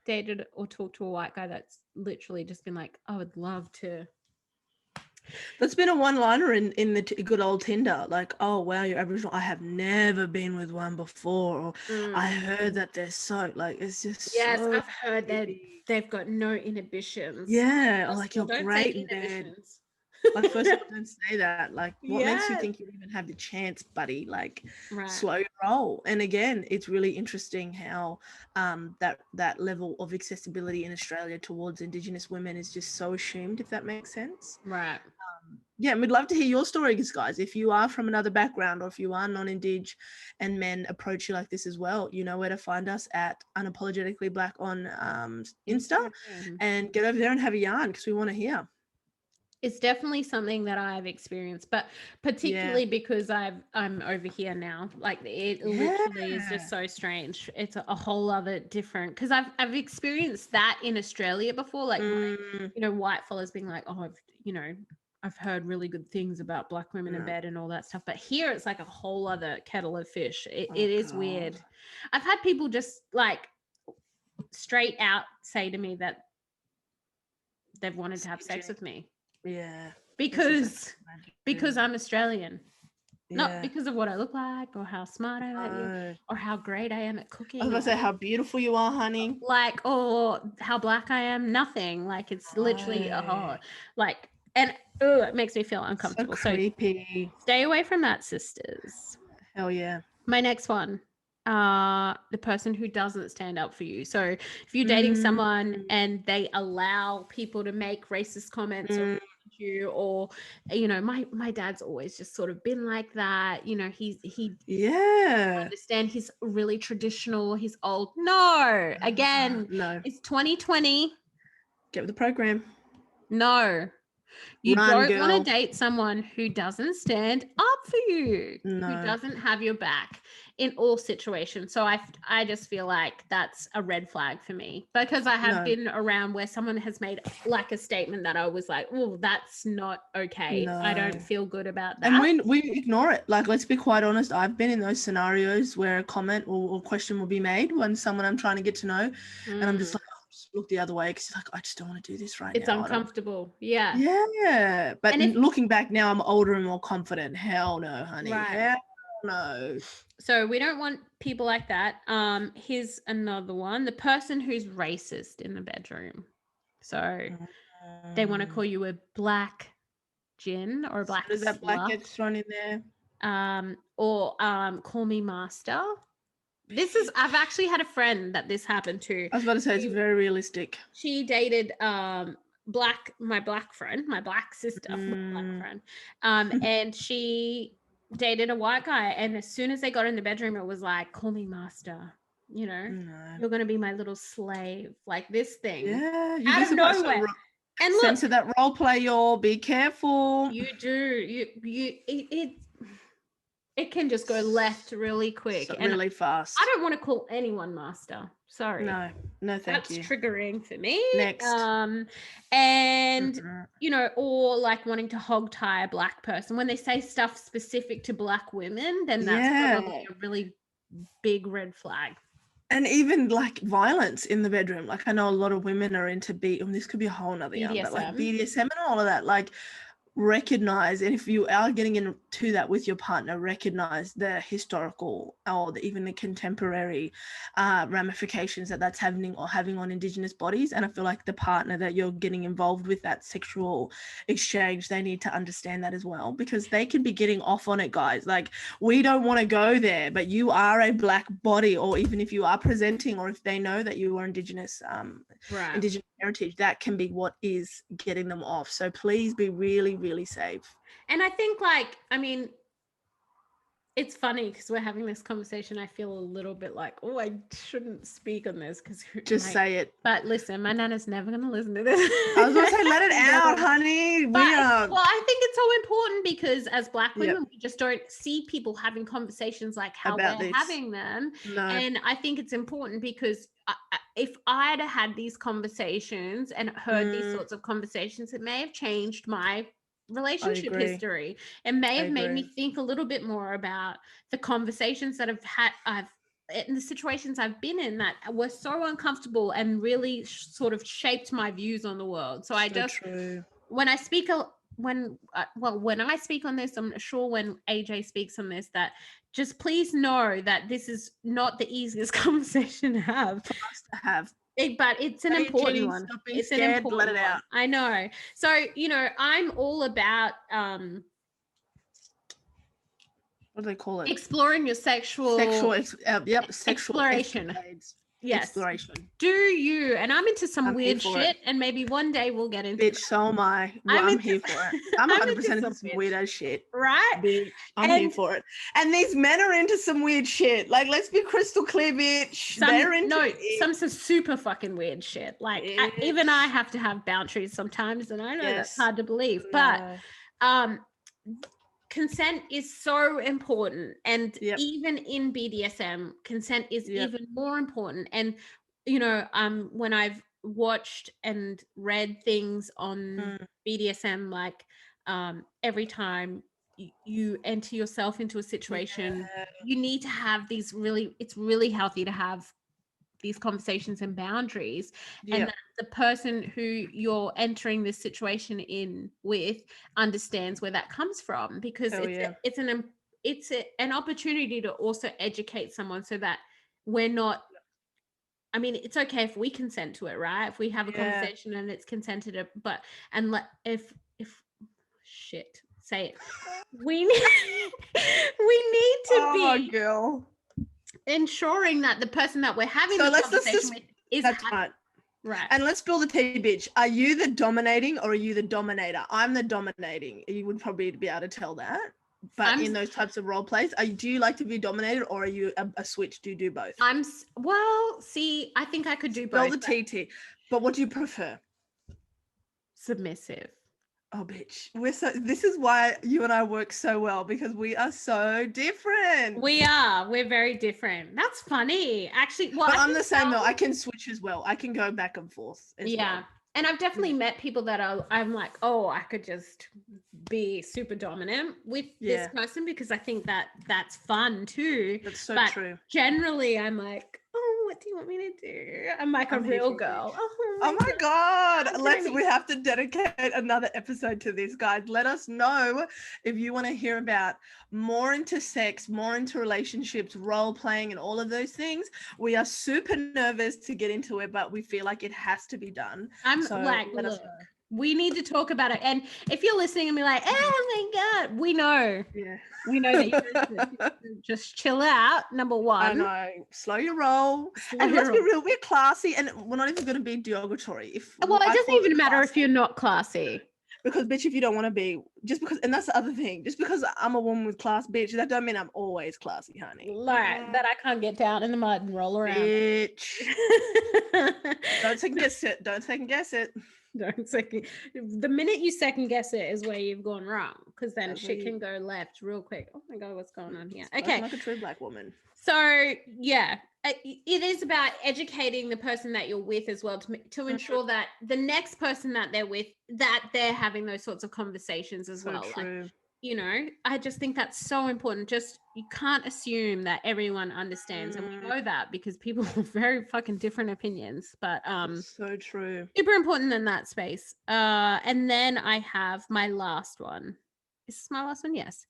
dated or talked to a white guy that's literally just been like, I would love to. That's been a one-liner in the good old Tinder, like, oh wow, you're Aboriginal. I have never been with one before, or I heard that they're so, like, it's just so I've heard that they've got no inhibitions. Yeah, or like, you're great in bed. Like, first of all, don't say that. Like, what makes you think you even have the chance, buddy? Like, slow your roll. And again, it's really interesting how that level of accessibility in Australia towards Indigenous women is just so assumed, if that makes sense. Right. And we'd love to hear your stories, guys. If you are from another background, or if you are non-Indig and men approach you like this as well, you know where to find us at Unapologetically Blak on Insta, and get over there and have a yarn, because we want to hear. It's definitely something that I've experienced, but particularly because I'm over here now. Like it literally is just so strange. It's a whole other different, because I've experienced that in Australia before, like white fellas being like, oh, I've heard really good things about Black women in bed and all that stuff. But here it's like a whole other kettle of fish. It is weird. I've had people just like straight out say to me that they've wanted to have sex with me. Yeah. Because I'm Australian. Not because of what I look like or how smart I am or how great I am at cooking. I was going to say how beautiful you are, honey. Like, or how Black I am. Nothing. Like, it's literally, like, and it makes me feel uncomfortable. So creepy. So stay away from that, sisters. Hell yeah. My next one. The person who doesn't stand up for you. So if you're dating someone and they allow people to make racist comments around you, or my dad's always just sort of been like that, he understand, he's really traditional, he's old. No, it's 2020. Get with the program. No, you don't want to date someone who doesn't stand up for you, who doesn't have your back in all situations. So I just feel like that's a red flag for me, because I have been around where someone has made like a statement that I was like, oh, that's not okay. I don't feel good about that. And we ignore it. Like, let's be quite honest. I've been in those scenarios where a comment or question will be made when someone I'm trying to get to know, and I'm just like, look the other way, because like, I just don't want to do this right now. It's uncomfortable. Yeah. But looking back now, I'm older and more confident. Hell no, honey. Hell no. So we don't want people like that. Here's another one: the person who's racist in the bedroom. So they want to call you a black gin or a black does that black get thrown in there? Or call me master. I've actually had a friend that this happened to. I was about to say, it's very realistic. She dated my black sister, my black friend. And she dated a white guy, and as soon as they got in the bedroom, it was like, call me master. You're gonna be my little slave, like this thing. Yeah, out of nowhere. And look, censor that role play, y'all. Be careful. You do. It can just go left really quick and really fast. I don't want to call anyone master. Sorry. No, thank you. That's triggering for me. Next. And or like wanting to hog tie a black person. When they say stuff specific to black women, then that's probably a really big red flag. And even like violence in the bedroom. Like, I know a lot of women are into this could be a whole nother yarn, but like BDSM and all of that, like, recognize, and if you are getting into that with your partner, recognize the historical or even the contemporary ramifications that's having on Indigenous bodies. And I feel like the partner that you're getting involved with that sexual exchange, they need to understand that as well, because they could be getting off on it, guys. Like, we don't want to go there, but you are a black body, or even if you are presenting, or if they know that you are Indigenous Indigenous heritage, that can be what is getting them off. So please be really, really safe. And I think, it's funny because we're having this conversation. I feel a little bit like, oh, I shouldn't speak on this because say it. But listen, my nana's never going to listen to this. I was going to say, let it out, honey. Well, I think it's so important because as black women, we just don't see people having conversations like how we're having them. No. And I think it's important because if I'd had these conversations and heard these sorts of conversations, it may have changed my relationship history. It may have made me think a little bit more about the conversations that I've in the situations I've been in that were so uncomfortable and really sort of shaped my views on the world. So when I speak when I speak on this, I'm sure when AJ speaks on this, that just please know that this is not the easiest conversation to have. For us to have. But it's an important one. It's an important let it out. I know. So, I'm all about what do they call it? Exploring your sexual exploration. Yes. Exploration. Do you? And I'm into some weird shit, and maybe one day we'll get into Bitch, so am I. Well, I'm here for it. I'm 100% into some weird ass shit. Right? Bitch, I'm here for it. And these men are into some weird shit. Like, let's be crystal clear, bitch. They're into some super fucking weird shit. Like, even I have to have boundaries sometimes, and I know that's hard to believe. But consent is so important, and even in BDSM, consent is even more important. And you know, when I've watched and read things on BDSM, like every time you enter yourself into a situation, you need to have these it's really healthy to have these conversations and boundaries, and that the person who you're entering this situation in with understands where that comes from, because it's an opportunity to also educate someone, so that we're not, I mean, it's okay if we consent to it, right? If we have a conversation and it's consented to, but if shit, say it. We need to be girl. ensuring that the person that we're having the conversation with is right. And let's build a T, bitch. Are you the dominating or are you the dominator? I'm the dominating. You would probably be able to tell that. But in those types of role plays, do you like to be dominated, or are you a switch? Do you do both? See, I think I could do both. Build a TT. But what do you prefer? Submissive. Oh, bitch. This is why you and I work so well, because we are so different. We're very different. That's funny. Actually, but I'm the same though. I can switch as well. I can go back and forth as well. And I've definitely met people that I'm like, oh, I could just be super dominant with this person, because I think that's fun too. That's so true. Generally, I'm like, oh, what do you want me to do? I'm like a real girl. Oh my God. We have to dedicate another episode to this, guys. Let us know if you want to hear about more into sex, more into relationships, role playing, and all of those things. We are super nervous to get into it, but we feel like it has to be done. Look, we need to talk about it. And if you're listening and be like, oh my God, we know. Yeah. We know that you just chill out, number one. I know. Slow your roll. Let's be real, we're classy, and we're not even going to be derogatory. It doesn't even matter if you're not classy. Because, bitch, if you don't want to be, and that's the other thing, just because I'm a woman with class, bitch, that don't mean I'm always classy, honey. Like, that I can't get down in the mud and roll around. Bitch. Don't second guess it. The minute you second guess it is where you've gone wrong, because then shit can go left real quick. Oh my God, what's going on here? Okay. Like a true Black woman. So, yeah, it is about educating the person that you're with as well, to ensure that the next person that they're with, that they're having those sorts of conversations as well. True. Like, you know, I just think that's so important. Just, you can't assume that everyone understands. And we know that because people have very fucking different opinions, but so true. Super important in that space. And then I have my last one. Is this my last one? Yes.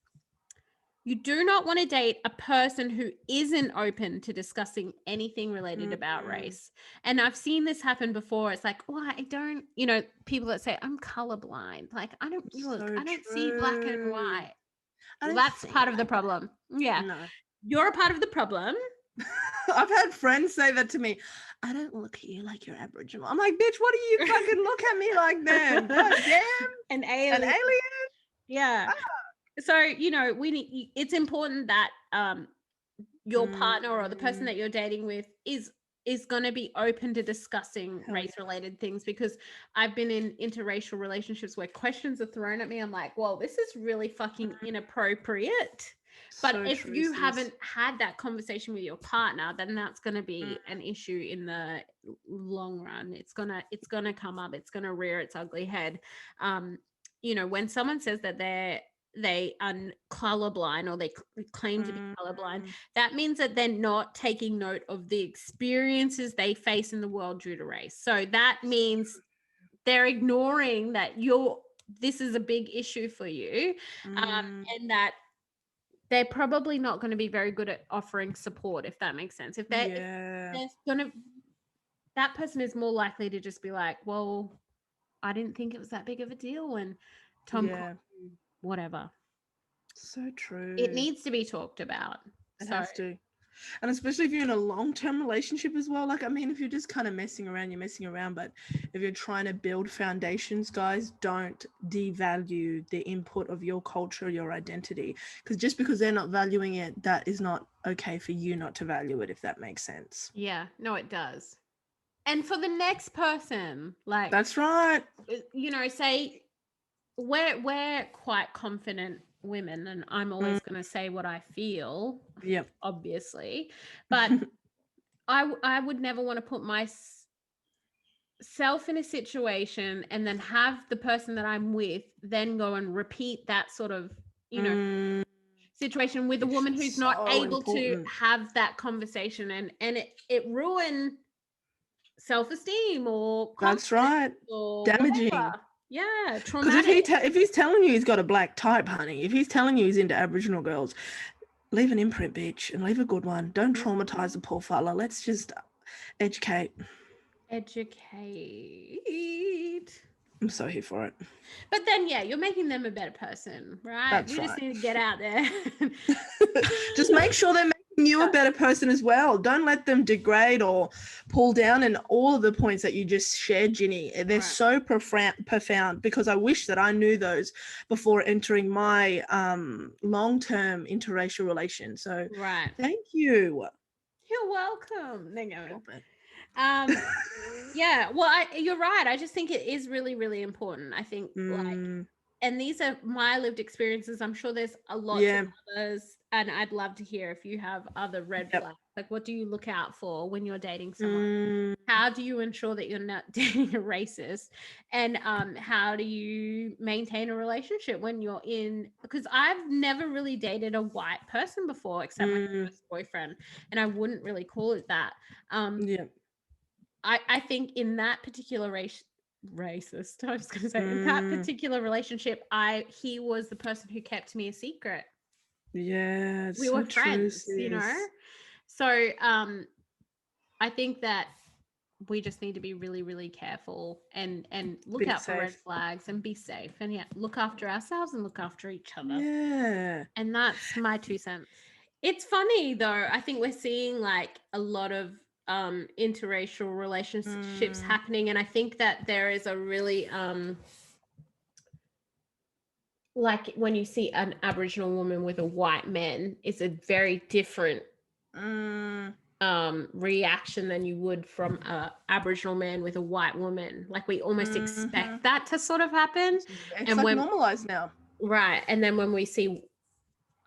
You do not want to date a person who isn't open to discussing anything related about race. And I've seen this happen before. It's like, oh, I don't, you know, people that say I'm colorblind. Like, I don't see black and white. Well, that's part of the problem. Yeah. No. You're a part of the problem. I've had friends say that to me. I don't look at you like you're Aboriginal. I'm like, bitch, what do you fucking look at me like then? God damn. An alien. Yeah. Ah. So, you know, it's important that your partner or the person that you're dating with is going to be open to discussing race-related things, because I've been in interracial relationships where questions are thrown at me. I'm like, well, this is really fucking inappropriate. But if you haven't had that conversation with your partner, then that's going to be an issue in the long run. It's gonna come up. It's going to rear its ugly head. You know, when someone says that they are colorblind, or they claim to be colorblind, that means that they're not taking note of the experiences they face in the world due to race. So that means they're ignoring that this is a big issue for you, and that they're probably not going to be very good at offering support, if that makes sense. If that person is more likely to just be like, well, I didn't think it was that big of a deal, and Tom whatever. So true. It needs to be talked about. It has to. And especially if you're in a long-term relationship as well. Like, I mean, if you're just kind of messing around, you're messing around. But if you're trying to build foundations, guys, don't devalue the input of your culture, your identity. Because just because they're not valuing it, that is not okay for you not to value it, if that makes sense. Yeah, no, it does. And for the next person, like, That's right. you know, say we're quite confident women, and I'm always going to say what I feel, Yep. obviously, but I would never want to put myself in a situation and then have the person that I'm with then go and repeat that sort of, you know, situation with a woman who's not able to have that conversation, and it ruin self-esteem or that's right, or damaging. whatever. Yeah, because if he's telling you he's got a black type, honey, if he's telling you he's into Aboriginal girls, leave an imprint, bitch, and leave a good one. Don't traumatize the poor fella. Let's just educate. I'm so here for it. But then, yeah, you're making them a better person, right? That's you right. Just need to get out there. Just make sure they're making you a better person as well. Don't let them degrade or pull down. And all of the points that you just shared, Ginny, they're so profound, because I wish that I knew those before entering my long-term interracial relation. So thank you. You're welcome. Yeah, well, you're right. I just think it is really, really important. I think and these are my lived experiences. I'm sure there's a lot of others, and I'd love to hear if you have other red flags. Like, what do you look out for when you're dating someone? How do you ensure that you're not dating a racist? And how do you maintain a relationship when you're in? Because I've never really dated a white person before, except my first boyfriend, and I wouldn't really call it that. I think in that particular racist, I was going to say, in that particular relationship, he was the person who kept me a secret. Yeah, we were friends, you know. So I think that we just need to be really, really careful and look out for red flags and be safe, and look after ourselves and look after each other. And that's my 2 cents. It's funny though, I think we're seeing like a lot of interracial relationships happening, and I think that there is a really like when you see an Aboriginal woman with a white man, it's a very different reaction than you would from a Aboriginal man with a white woman. Like, we almost expect that to sort of happen. It's like normalized now, right? And then when we see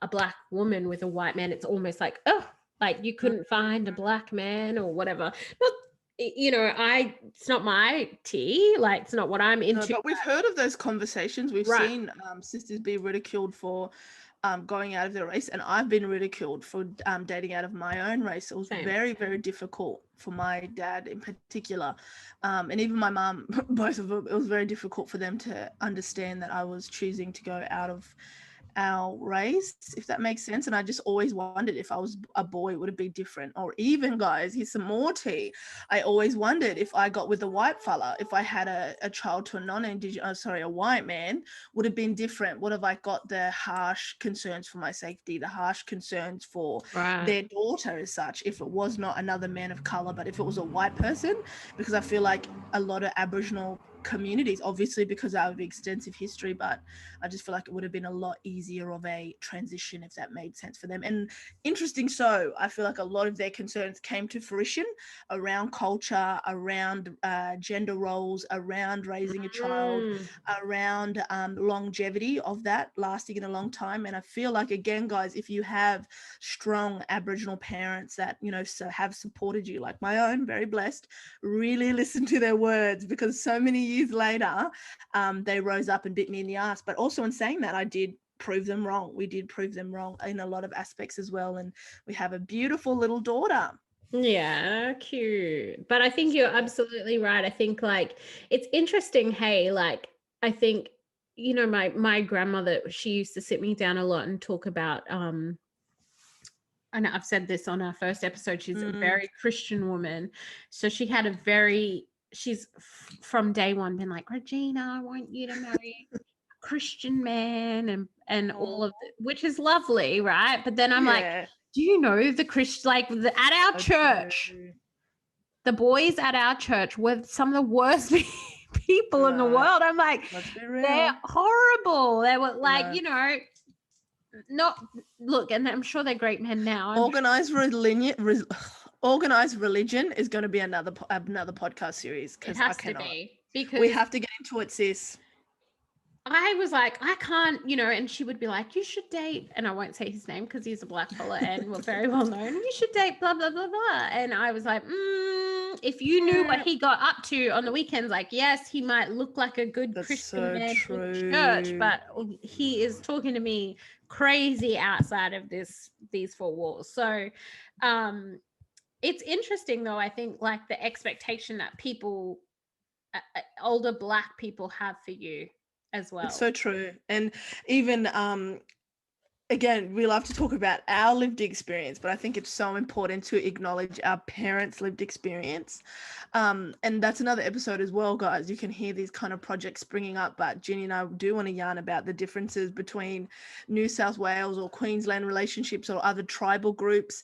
a black woman with a white man, it's almost like, oh, like you couldn't find a black man or whatever. But you know, it's not my tea. Like, it's not what I'm into. No, but we've heard of those conversations. We've seen sisters be ridiculed for going out of their race, and I've been ridiculed for dating out of my own race. It was very, very difficult for my dad in particular, and even my mum, both of them. It was very difficult for them to understand that I was choosing to go out of our race, if that makes sense. And I just always wondered, if I was a boy, it would have been different. Or even, guys, here's some more tea. I always wondered, if I got with a white fella, if I had a child to a white man, would have been different. Would have I got the harsh concerns for my safety, the harsh concerns for their daughter as such, if it was not another man of color, but if it was a white person? Because I feel like a lot of Aboriginal communities, obviously because I have extensive history, but I just feel like it would have been a lot easier of a transition if that made sense for them. And interesting, so I feel like a lot of their concerns came to fruition around culture, around gender roles, around raising a child, around longevity of that lasting in a long time. And I feel like, again, guys, if you have strong Aboriginal parents that, you know, have supported you, like my own, very blessed, really listen to their words, because so many years later they rose up and bit me in the ass. But also, in saying that, I did prove them wrong. We did prove them wrong in a lot of aspects as well, and we have a beautiful little daughter. Yeah, cute. But I think you're absolutely right. I think, like, it's interesting, hey, like, I think, you know, my grandmother, she used to sit me down a lot and talk about and I've said this on our first episode, she's a very Christian woman. So she had she's from day one been like, Regina, I want you to marry a Christian man and all of it, which is lovely, right? But then I'm like, Do you know the Christian, like at our church, the boys at our church were some of the worst people in the world. I'm like, let's be real. They're horrible. They were like, you know, not look, and I'm sure they're great men now. Organized religion is going to be another podcast series, because I cannot. Because we have to get into it, sis. I was like, I can't, you know, and she would be like, you should date, and I won't say his name because he's a black fella and we're very well known. You should date blah, blah, blah, blah. And I was like, if you knew what he got up to on the weekends, like, yes, he might look like a good Christian man in church, but he is talking to me crazy outside of these four walls. So it's interesting though, I think, like the expectation that people, older black people have for you as well. It's so true. And even again, we love to talk about our lived experience, but I think it's so important to acknowledge our parents' lived experience. And that's another episode as well, guys. You can hear these kind of projects springing up, but Ginny and I do want to yarn about the differences between New South Wales or Queensland relationships or other tribal groups,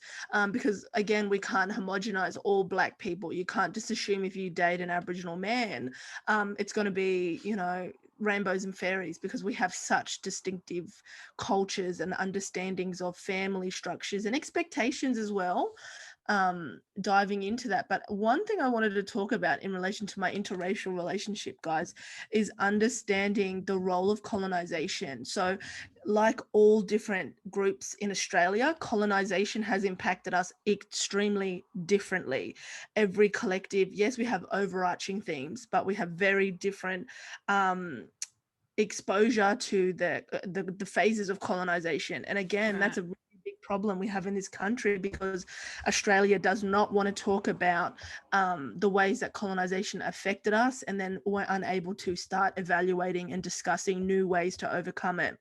because again, we can't homogenize all black people. You can't just assume if you date an Aboriginal man, it's going to be, you know, rainbows and fairies, because we have such distinctive cultures and understandings of family structures and expectations as well, diving into that. But one thing I wanted to talk about in relation to my interracial relationship, guys, is understanding the role of colonization. So like all different groups in Australia, colonization has impacted us extremely differently. Every collective, yes, we have overarching themes, but we have very different exposure to the phases of colonization. And again, that's a really big problem we have in this country, because Australia does not want to talk about the ways that colonization affected us, and then we're unable to start evaluating and discussing new ways to overcome it.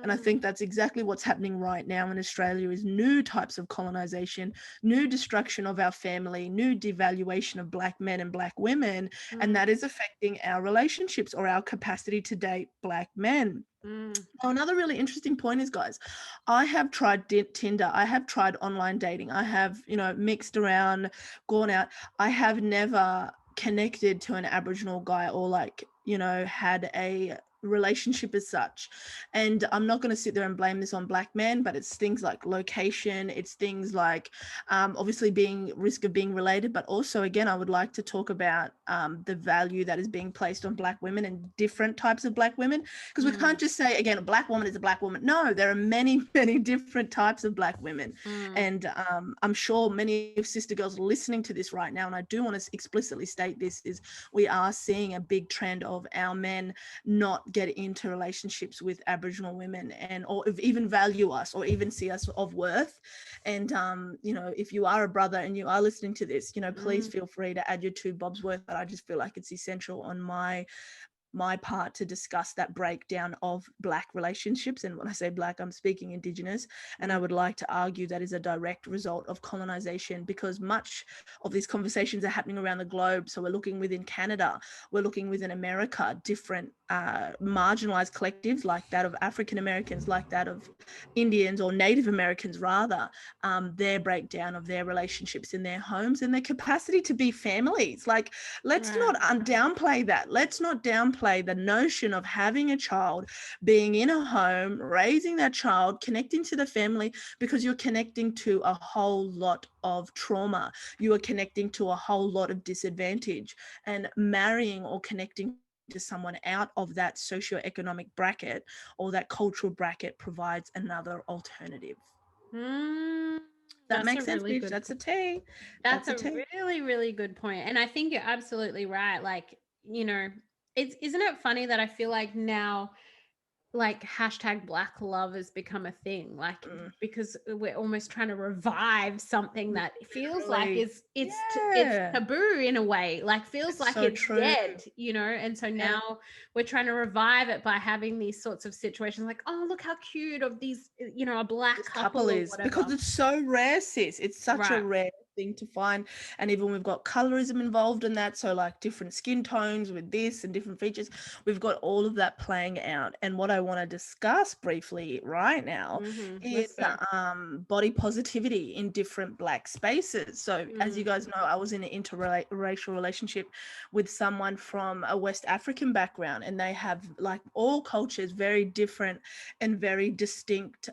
And I think that's exactly what's happening right now in Australia, is new types of colonization, new destruction of our family, new devaluation of black men and black women, and that is affecting our relationships or our capacity to date black men. Now, another really interesting point is, guys, I have tried Tinder, I have tried online dating, I have, you know, mixed around, gone out. I have never connected to an Aboriginal guy or, like, you know, had a relationship as such. And I'm not going to sit there and blame this on black men, but it's things like location, it's things like obviously being risk of being related, but also, again, I would like to talk about the value that is being placed on black women and different types of black women, because we can't just say, again, a black woman is a black woman. No, there are many different types of black women. And I'm sure many of sister girls listening to this right now, and I do want to explicitly state this, is we are seeing a big trend of our men not get into relationships with Aboriginal women, and or even value us or even see us of worth. And you know, if you are a brother and you are listening to this, you know, please feel free to add your 2 bobs worth. But I just feel like it's essential on my part to discuss that breakdown of black relationships. And when I say black, I'm speaking Indigenous. And I would like to argue that is a direct result of colonization, because much of these conversations are happening around the globe. So we're looking within Canada, we're looking within America, different marginalized collectives like that of African Americans, like that of Indians or Native Americans rather, their breakdown of their relationships in their homes and their capacity to be families. Like, let's not downplay that. Let's not downplay the notion of having a child, being in a home, raising that child, connecting to the family, because you're connecting to a whole lot of trauma. You are connecting to a whole lot of disadvantage, and marrying or connecting to someone out of that socioeconomic bracket or that cultural bracket provides another alternative. That makes sense, really bitch. That's a T. That's a really, really good point. And I think you're absolutely right. Like, you know, isn't it funny that I feel like now, like #Black love has become a thing, like because we're almost trying to revive something that feels like it's taboo in a way, like feels like it's dead, you know. And so now we're trying to revive it by having these sorts of situations, like, oh, look how cute of these, you know, a black couple is, because it's so rare, sis. It's such a rare thing to find. And even we've got colorism involved in that, so like different skin tones with this and different features, we've got all of that playing out. And what I want to discuss briefly right now is body positivity in different Black spaces. So as you guys know, I was in an interracial relationship with someone from a West African background, and they have, like all cultures, very different and very distinct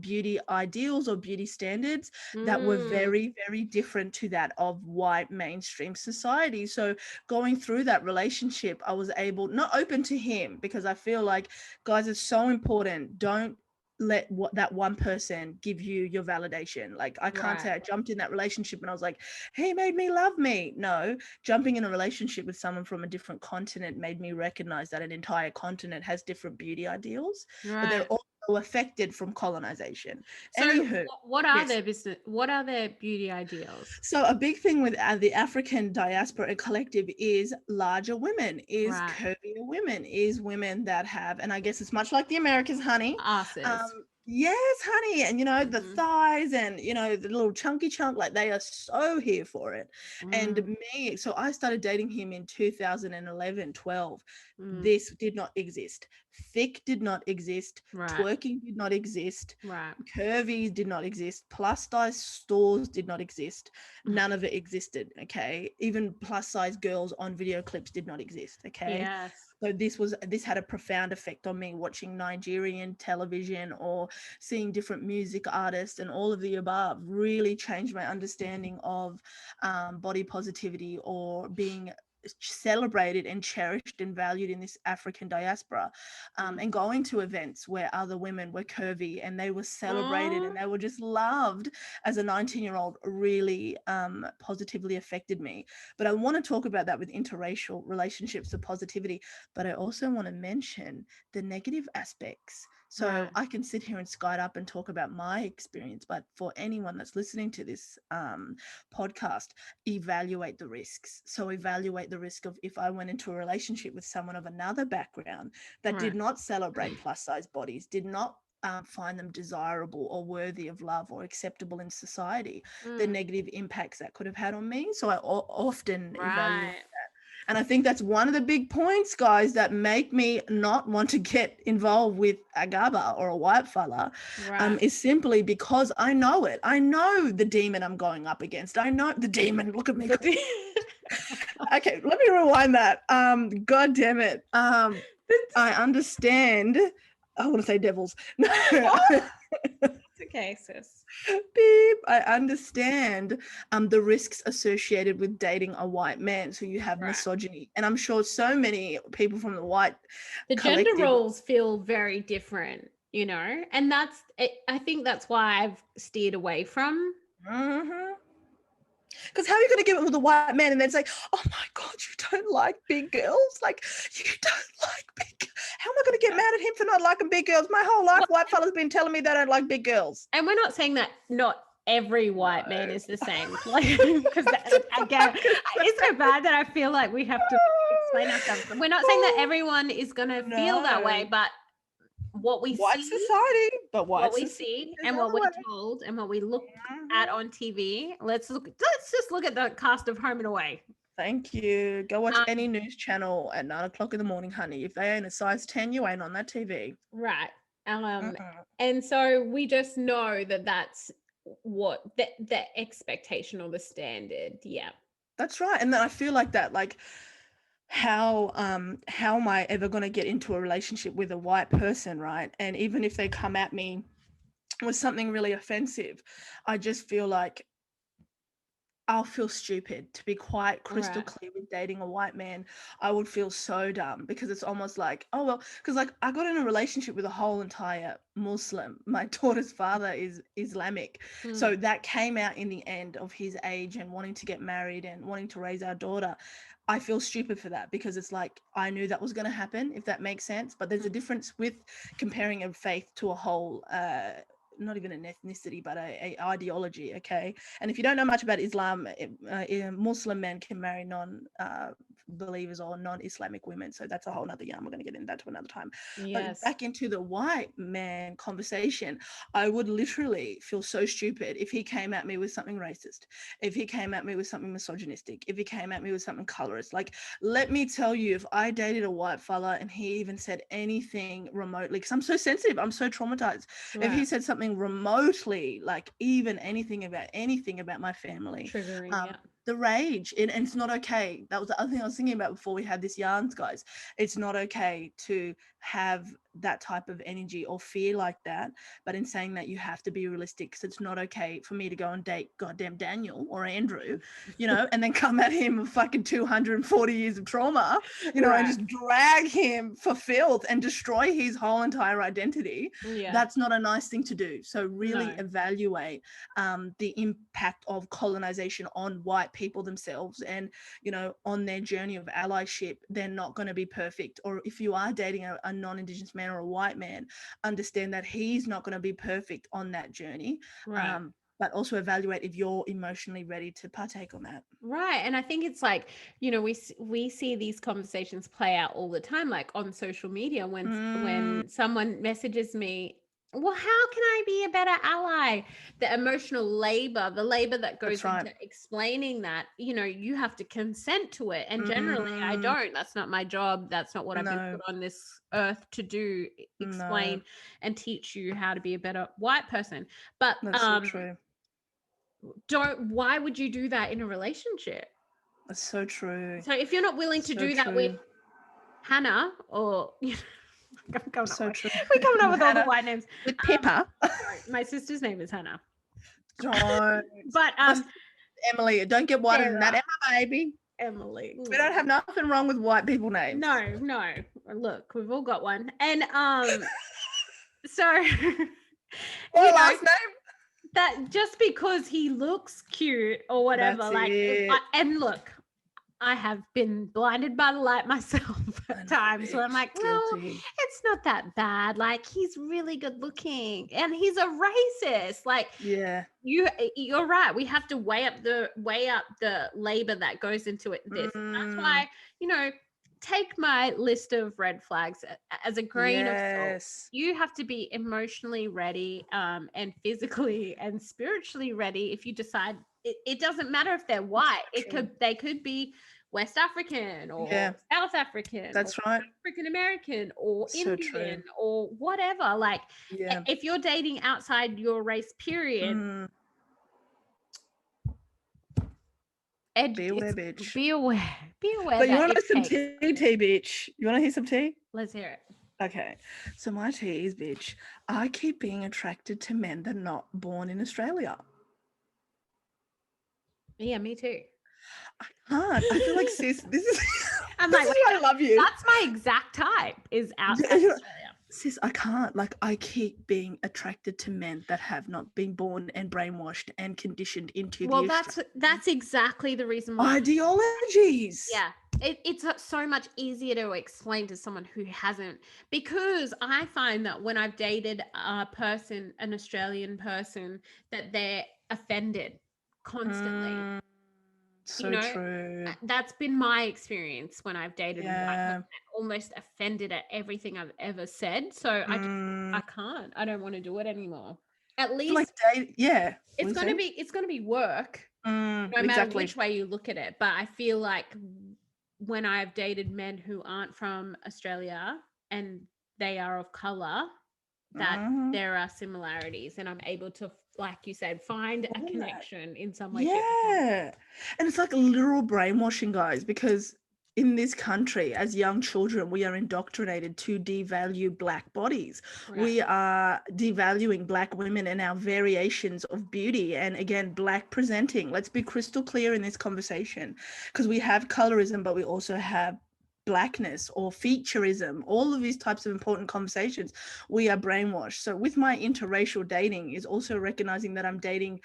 beauty ideals or beauty standards that were very, very different to that of white mainstream society. So going through that relationship, I was not open to him, because I feel like, guys, it's so important. Don't let that one person give you your validation. Like, I can't say I jumped in that relationship and I was like, he made me love me. No, jumping in a relationship with someone from a different continent made me recognize that an entire continent has different beauty ideals, but they're also affected from colonization. So anywho, what are their beauty ideals? So a big thing with the African diaspora collective is larger women, is curvier women, is women that have, and I guess it's much like the Americans, honey. Asses. Yes, honey. And, you know, the thighs and, you know, the little chunky chunk, like they are so here for it. And so I started dating him in 2011, 12. This did not exist. Thick did not exist. Twerking did not exist. Curvy did not exist. Plus size stores did not exist. None of it existed. Okay. Even plus size girls on video clips did not exist. Okay. Yes. So this had a profound effect on me, watching Nigerian television or seeing different music artists, and all of the above really changed my understanding of body positivity, or being celebrated and cherished and valued in this African diaspora, and going to events where other women were curvy and they were celebrated and they were just loved as a 19-year-old really positively affected me. But I want to talk about that with interracial relationships, the positivity, but I also want to mention the negative aspects. So I can sit here and skite up and talk about my experience, but for anyone that's listening to this podcast, evaluate the risks. So evaluate the risk of, if I went into a relationship with someone of another background that did not celebrate plus size bodies, did not find them desirable or worthy of love or acceptable in society, the negative impacts that could have had on me. So I often evaluate that. And I think that's one of the big points, guys, that make me not want to get involved with a gaba or a white fella, is simply because I know it. I know the demon I'm going up against. I know the demon. Look at me. Okay, let me rewind that. God damn it. I understand. I want to say devils. No. It's okay, sis. Beep. I understand the risks associated with dating a white man. So you have misogyny, and I'm sure so many people from the white gender roles feel very different, you know, and that's it. I think that's why I've steered away from. Because how are you going to give it with a white man and then say, oh my God, you don't like big girls? Like, you don't like big. How am I going to get mad at him for not liking big girls? My whole life, white fellas been telling me they don't like big girls. And we're not saying that not every white man is the same. Like, because again, it's so bad that I feel like we have to explain ourselves. We're not saying that everyone is going to feel that way, but what we white see, society, but what we see and what we're told and what we look at on TV. Let's just look at the cast of Home and Away. Thank you. Go watch any news channel at 9 o'clock in the morning, honey. If they ain't a size 10, you ain't on that TV. Right. And so we just know that that's what the expectation or the standard. Yeah. That's right. And then I feel like that, like, how am I ever going to get into a relationship with a white person, right? And even if they come at me with something really offensive, I just feel like I'll feel stupid, to be quite crystal clear. With dating a white man, I would feel so dumb, because it's almost like, oh well, because like I got in a relationship with a whole entire Muslim. My daughter's father is Islamic, so that came out in the end of his age and wanting to get married and wanting to raise our daughter. I feel stupid for that, because it's like I knew that was going to happen, if that makes sense. But there's a difference with comparing a faith to a whole not even an ethnicity, but a ideology. Okay. And if you don't know much about Islam, Muslim men can marry believers or non-Islamic women. So that's a whole nother yarn. We're going to get into that to another time. Yes. But back into the white man conversation, I would literally feel so stupid if he came at me with something racist, if he came at me with something misogynistic, if he came at me with something colorist. Like, let me tell you, if I dated a white fella and he even said anything remotely, because I'm so sensitive, I'm so traumatized, if he said something remotely, like even anything about my family, triggering, the rage, and it's not okay. That was the other thing I was thinking about before we had this yarns, guys. It's not okay to have that type of energy or fear like that, but in saying that, you have to be realistic, because it's not okay for me to go and date goddamn Daniel or Andrew, you know, and then come at him with fucking 240 years of trauma, you know, and just drag him for filth and destroy his whole entire identity. That's not a nice thing to do. So really evaluate the impact of colonization on white people themselves, and, you know, on their journey of allyship. They're not going to be perfect. Or if you are dating a non-Indigenous man or a white man, understand that he's not going to be perfect on that journey. But also evaluate if you're emotionally ready to partake on that. Right. And I think it's like, you know, we see these conversations play out all the time, like on social media, when someone messages me, well, how can I be a better ally? The emotional labor, the labor that goes into explaining that, you know, you have to consent to it. And generally I don't. That's not my job. That's not what I've been put on this earth to do, explain and teach you how to be a better white person. But that's so true. Why would you do that in a relationship? That's so true. So if you're not willing to do that with Hannah, or you know, we're coming up with all the white names. With Pippa. My sister's name is Hannah. Don't. But Emily, don't get whiter than that. Emma, baby. Emily. We don't have nothing wrong with white people names. No. Look, we've all got one. And so last name? That just because he looks cute or whatever, and look, I have been blinded by the light myself at times where I'm like, no, it's not that bad. Like, he's really good looking and he's a racist. Like, you're right. We have to weigh up the labor that goes into it. And that's why, you know, take my list of red flags as a grain of salt. You have to be emotionally ready, and physically and spiritually ready. If you decide, it doesn't matter if they're white. They could be West African or South African. That's right. African American or Indian or whatever. Like, if you're dating outside your race, period. Beware, bitch. Be aware. But you want to hear some tea, bitch? You want to hear some tea? Let's hear it. Okay. So my tea is, bitch, I keep being attracted to men that are not born in Australia. Yeah, me too. I can't. I feel like, sis, this is I'm this like, is why I love you. That's my exact type, is outside Australia. Sis, I can't. Like, I keep being attracted to men that have not been born and brainwashed and conditioned into that's exactly the reason why. Ideologies. Yeah. It's so much easier to explain to someone who hasn't, because I find that when I've dated an Australian person, that they're offended constantly. So true. That's been my experience when I've dated a white person, almost offended at everything I've ever said. So I can't. I don't want to do it anymore. At least it's going to be work, no matter which way you look at it. But I feel like when I've dated men who aren't from Australia and they are of color, that there are similarities, and I'm able to, like you said, find a connection in some way. And it's like literal brainwashing, guys, because in this country, as young children, we are indoctrinated to devalue Black bodies. We are devaluing Black women and our variations of beauty, and again, Black presenting. Let's be crystal clear in this conversation, because we have colorism, but we also have Blackness or featureism, all of these types of important conversations. We are brainwashed. So with my interracial dating is also recognizing that I'm dating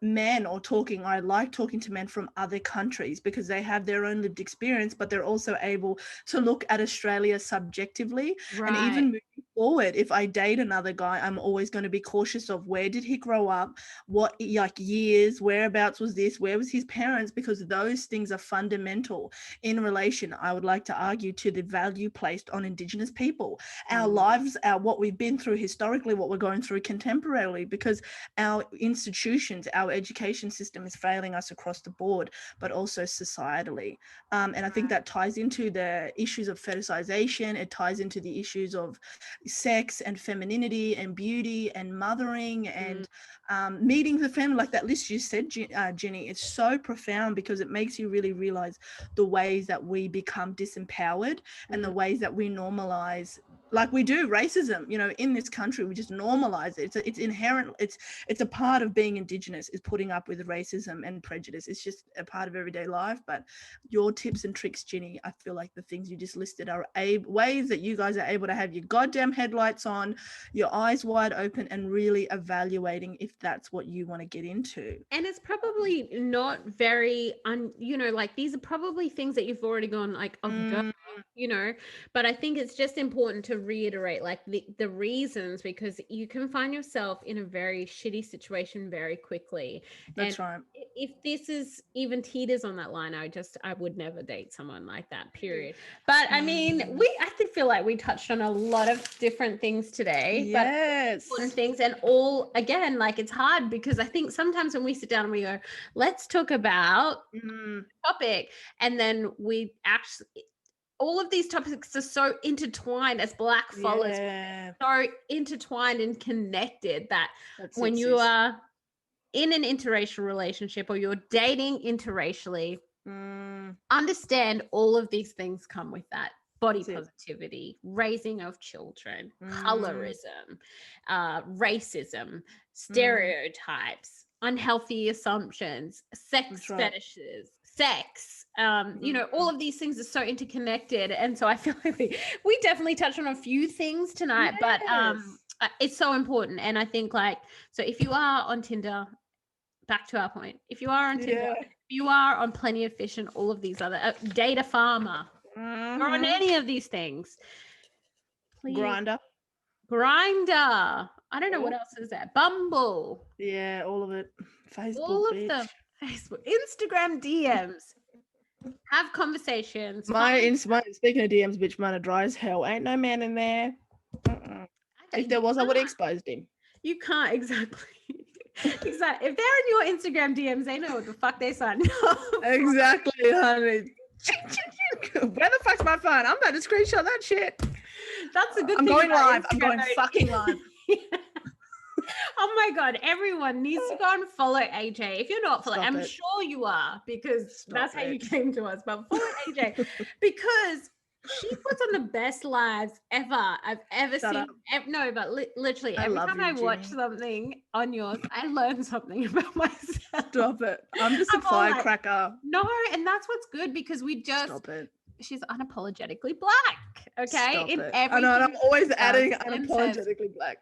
men, or I like talking to men from other countries, because they have their own lived experience, but they're also able to look at Australia subjectively. And even moving forward, if I date another guy, I'm always going to be cautious of where did he grow up, what like years, whereabouts was this, where was his parents, because those things are fundamental in relation, I would like to argue, to the value placed on Indigenous people, our lives, what we've been through historically, what we're going through contemporarily, because our institutions, our education system is failing us across the board, but also societally. And I think that ties into the issues of fetishization. It ties into the issues of sex and femininity and beauty and mothering and meeting the family, like that list you said, Ginny. It's so profound because it makes you really realize the ways that we become disempowered and the ways that we normalize, like we do racism, you know, in this country. We just normalize it. It's inherent. It's a part of being Indigenous, is putting up with racism and prejudice. It's just a part of everyday life. But your tips and tricks, Ginny, I feel like the things you just listed are ways that you guys are able to have your goddamn headlights on, your eyes wide open, and really evaluating if that's what you want to get into. And it's probably not very, you know, like these are probably things that you've already gone like, you know, but I think it's just important to reiterate like the reasons, because you can find yourself in a very shitty situation very quickly. That's and right. if this is even teeters on that line, I would never date someone like that, period. But I mean, I feel like we touched on a lot of different things today. Yes. But important things, and all, again, like it's hard because I think sometimes when we sit down and we go, let's talk about the topic, and then we actually, all of these topics are so intertwined as Black followers, so intertwined and connected that when you are in an interracial relationship or you're dating interracially, understand all of these things come with that. Body positivity, raising of children, colorism, racism, stereotypes, unhealthy assumptions, sex fetishes, sex, you know, all of these things are so interconnected. And so I feel like we definitely touched on a few things tonight, but it's so important. And I think like, so if you are on Tinder, back to our point, if you are on Tinder, if you are on Plenty of Fish and all of these other Data Farmer, or on any of these things, please. Grinder, I don't know what else is there. Bumble, all of it. Facebook, all of them. Facebook, Instagram DMs. Have conversations. Speaking of DMs, bitch, mine are dry as hell. Ain't no man in there. If there was, I would have exposed him. You can't, exactly. Exactly. If they're in your Instagram DMs, they know what the fuck they signed up. Exactly, honey. Where the fuck's my phone? I'm about to screenshot that shit. That's a good thing. I'm going live. I'm going fucking live. Oh my God, everyone needs to go and follow AJ. If you're not following, I'm sure you are, because that's how you came to us, but follow AJ because she puts on the best lives ever I've ever seen. No, but literally every time I watch something on yours, I learn something about myself. Stop it. I'm just a firecracker. No, and that's what's good, because we just... Stop it. She's unapologetically Black, okay? In everything. I know, and I'm always adding unapologetically Black.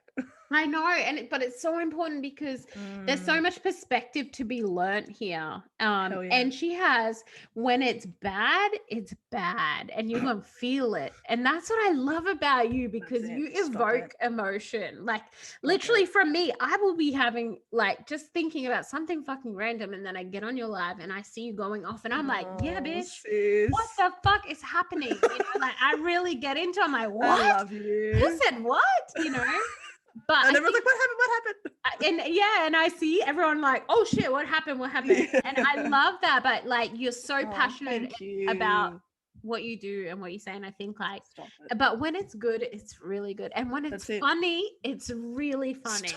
I know, but it's so important because there's so much perspective to be learnt here. And she has, when it's bad, and you're gonna feel it. And that's what I love about you, because you evoke emotion. Like literally from me, I will be having like just thinking about something fucking random, and then I get on your live and I see you going off, and I'm like, yeah, bitch, sis. What the fuck is happening? You know, like I really get into it. I'm like, what? I love you. Who said what? You know? But and everyone's like, what happened? And I see everyone like, oh shit, what happened? Yeah. And I love that. But like, you're so passionate about what you do and what you say. And I think like, but when it's good, it's really good. And when it's funny, it's really funny.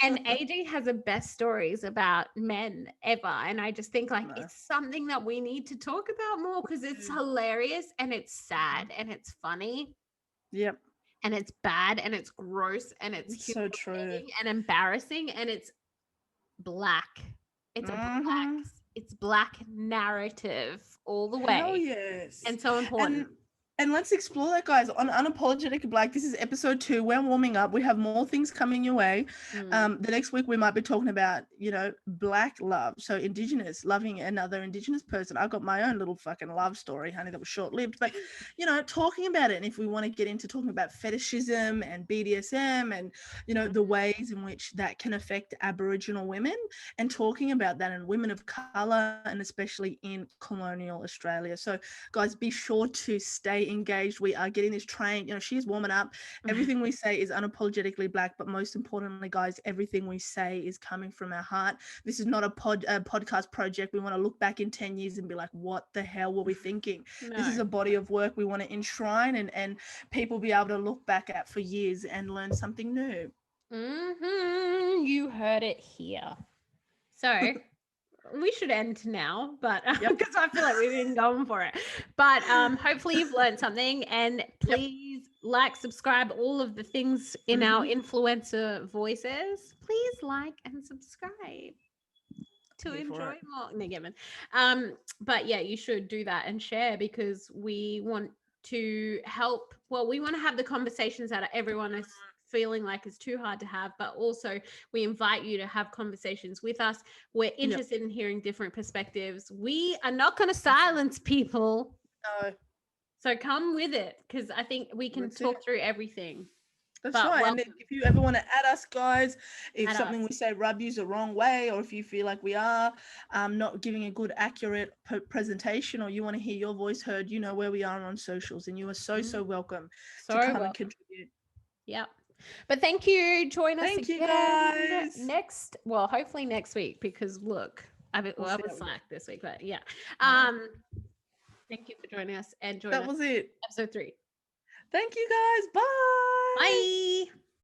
And AJ has the best stories about men ever. And I just think like, it's something that we need to talk about more, because it's hilarious and it's sad and it's funny. Yep. And it's bad and it's gross and it's so true and embarrassing, and it's Black. It's a Black narrative all the way. Hell yes. And so important. And let's explore that, guys, on Unapologetically Blak. This is episode 2. We're warming up. We have more things coming your way. The next week we might be talking about, Black love. So Indigenous, loving another Indigenous person. I've got my own little fucking love story, honey, that was short-lived. But, talking about it. And if we want to get into talking about fetishism and BDSM and, the ways in which that can affect Aboriginal women, and talking about that and women of color, and especially in colonial Australia. So guys, be sure to stay engaged. We are getting this train. She's warming up. Everything we say is unapologetically black, but most importantly, guys, everything we say is coming from our heart. This is not a podcast project. We want to look back in 10 years and be like, what the hell were we thinking? No. This is a body of work we want to enshrine and people be able to look back at for years and learn something new. You heard it here. So we should end now, but because I feel like we've been going for it. But hopefully you've learned something, and please like, subscribe, all of the things in our influencer voices. Please like and subscribe to enjoy more. No, Gavin. But yeah, you should do that and share, because we want to help. Well, we want to have the conversations that everyone is feeling like it's too hard to have, but also we invite you to have conversations with us. We're interested in hearing different perspectives. We are not going to silence people. No. So come with it, because I think we can talk through everything. That's right. And if you ever want to add us, guys, if something we say rub you the wrong way, or if you feel like we are not giving a good, accurate presentation, or you want to hear your voice heard, you know where we are on socials, and you are so welcome to come and contribute. Yep. But thank you. Join us again. Thank you, guys. Hopefully next week, because look, I was slack this week, but yeah. Thank you for joining us, and join us. That was it. Episode 3. Thank you, guys. Bye. Bye.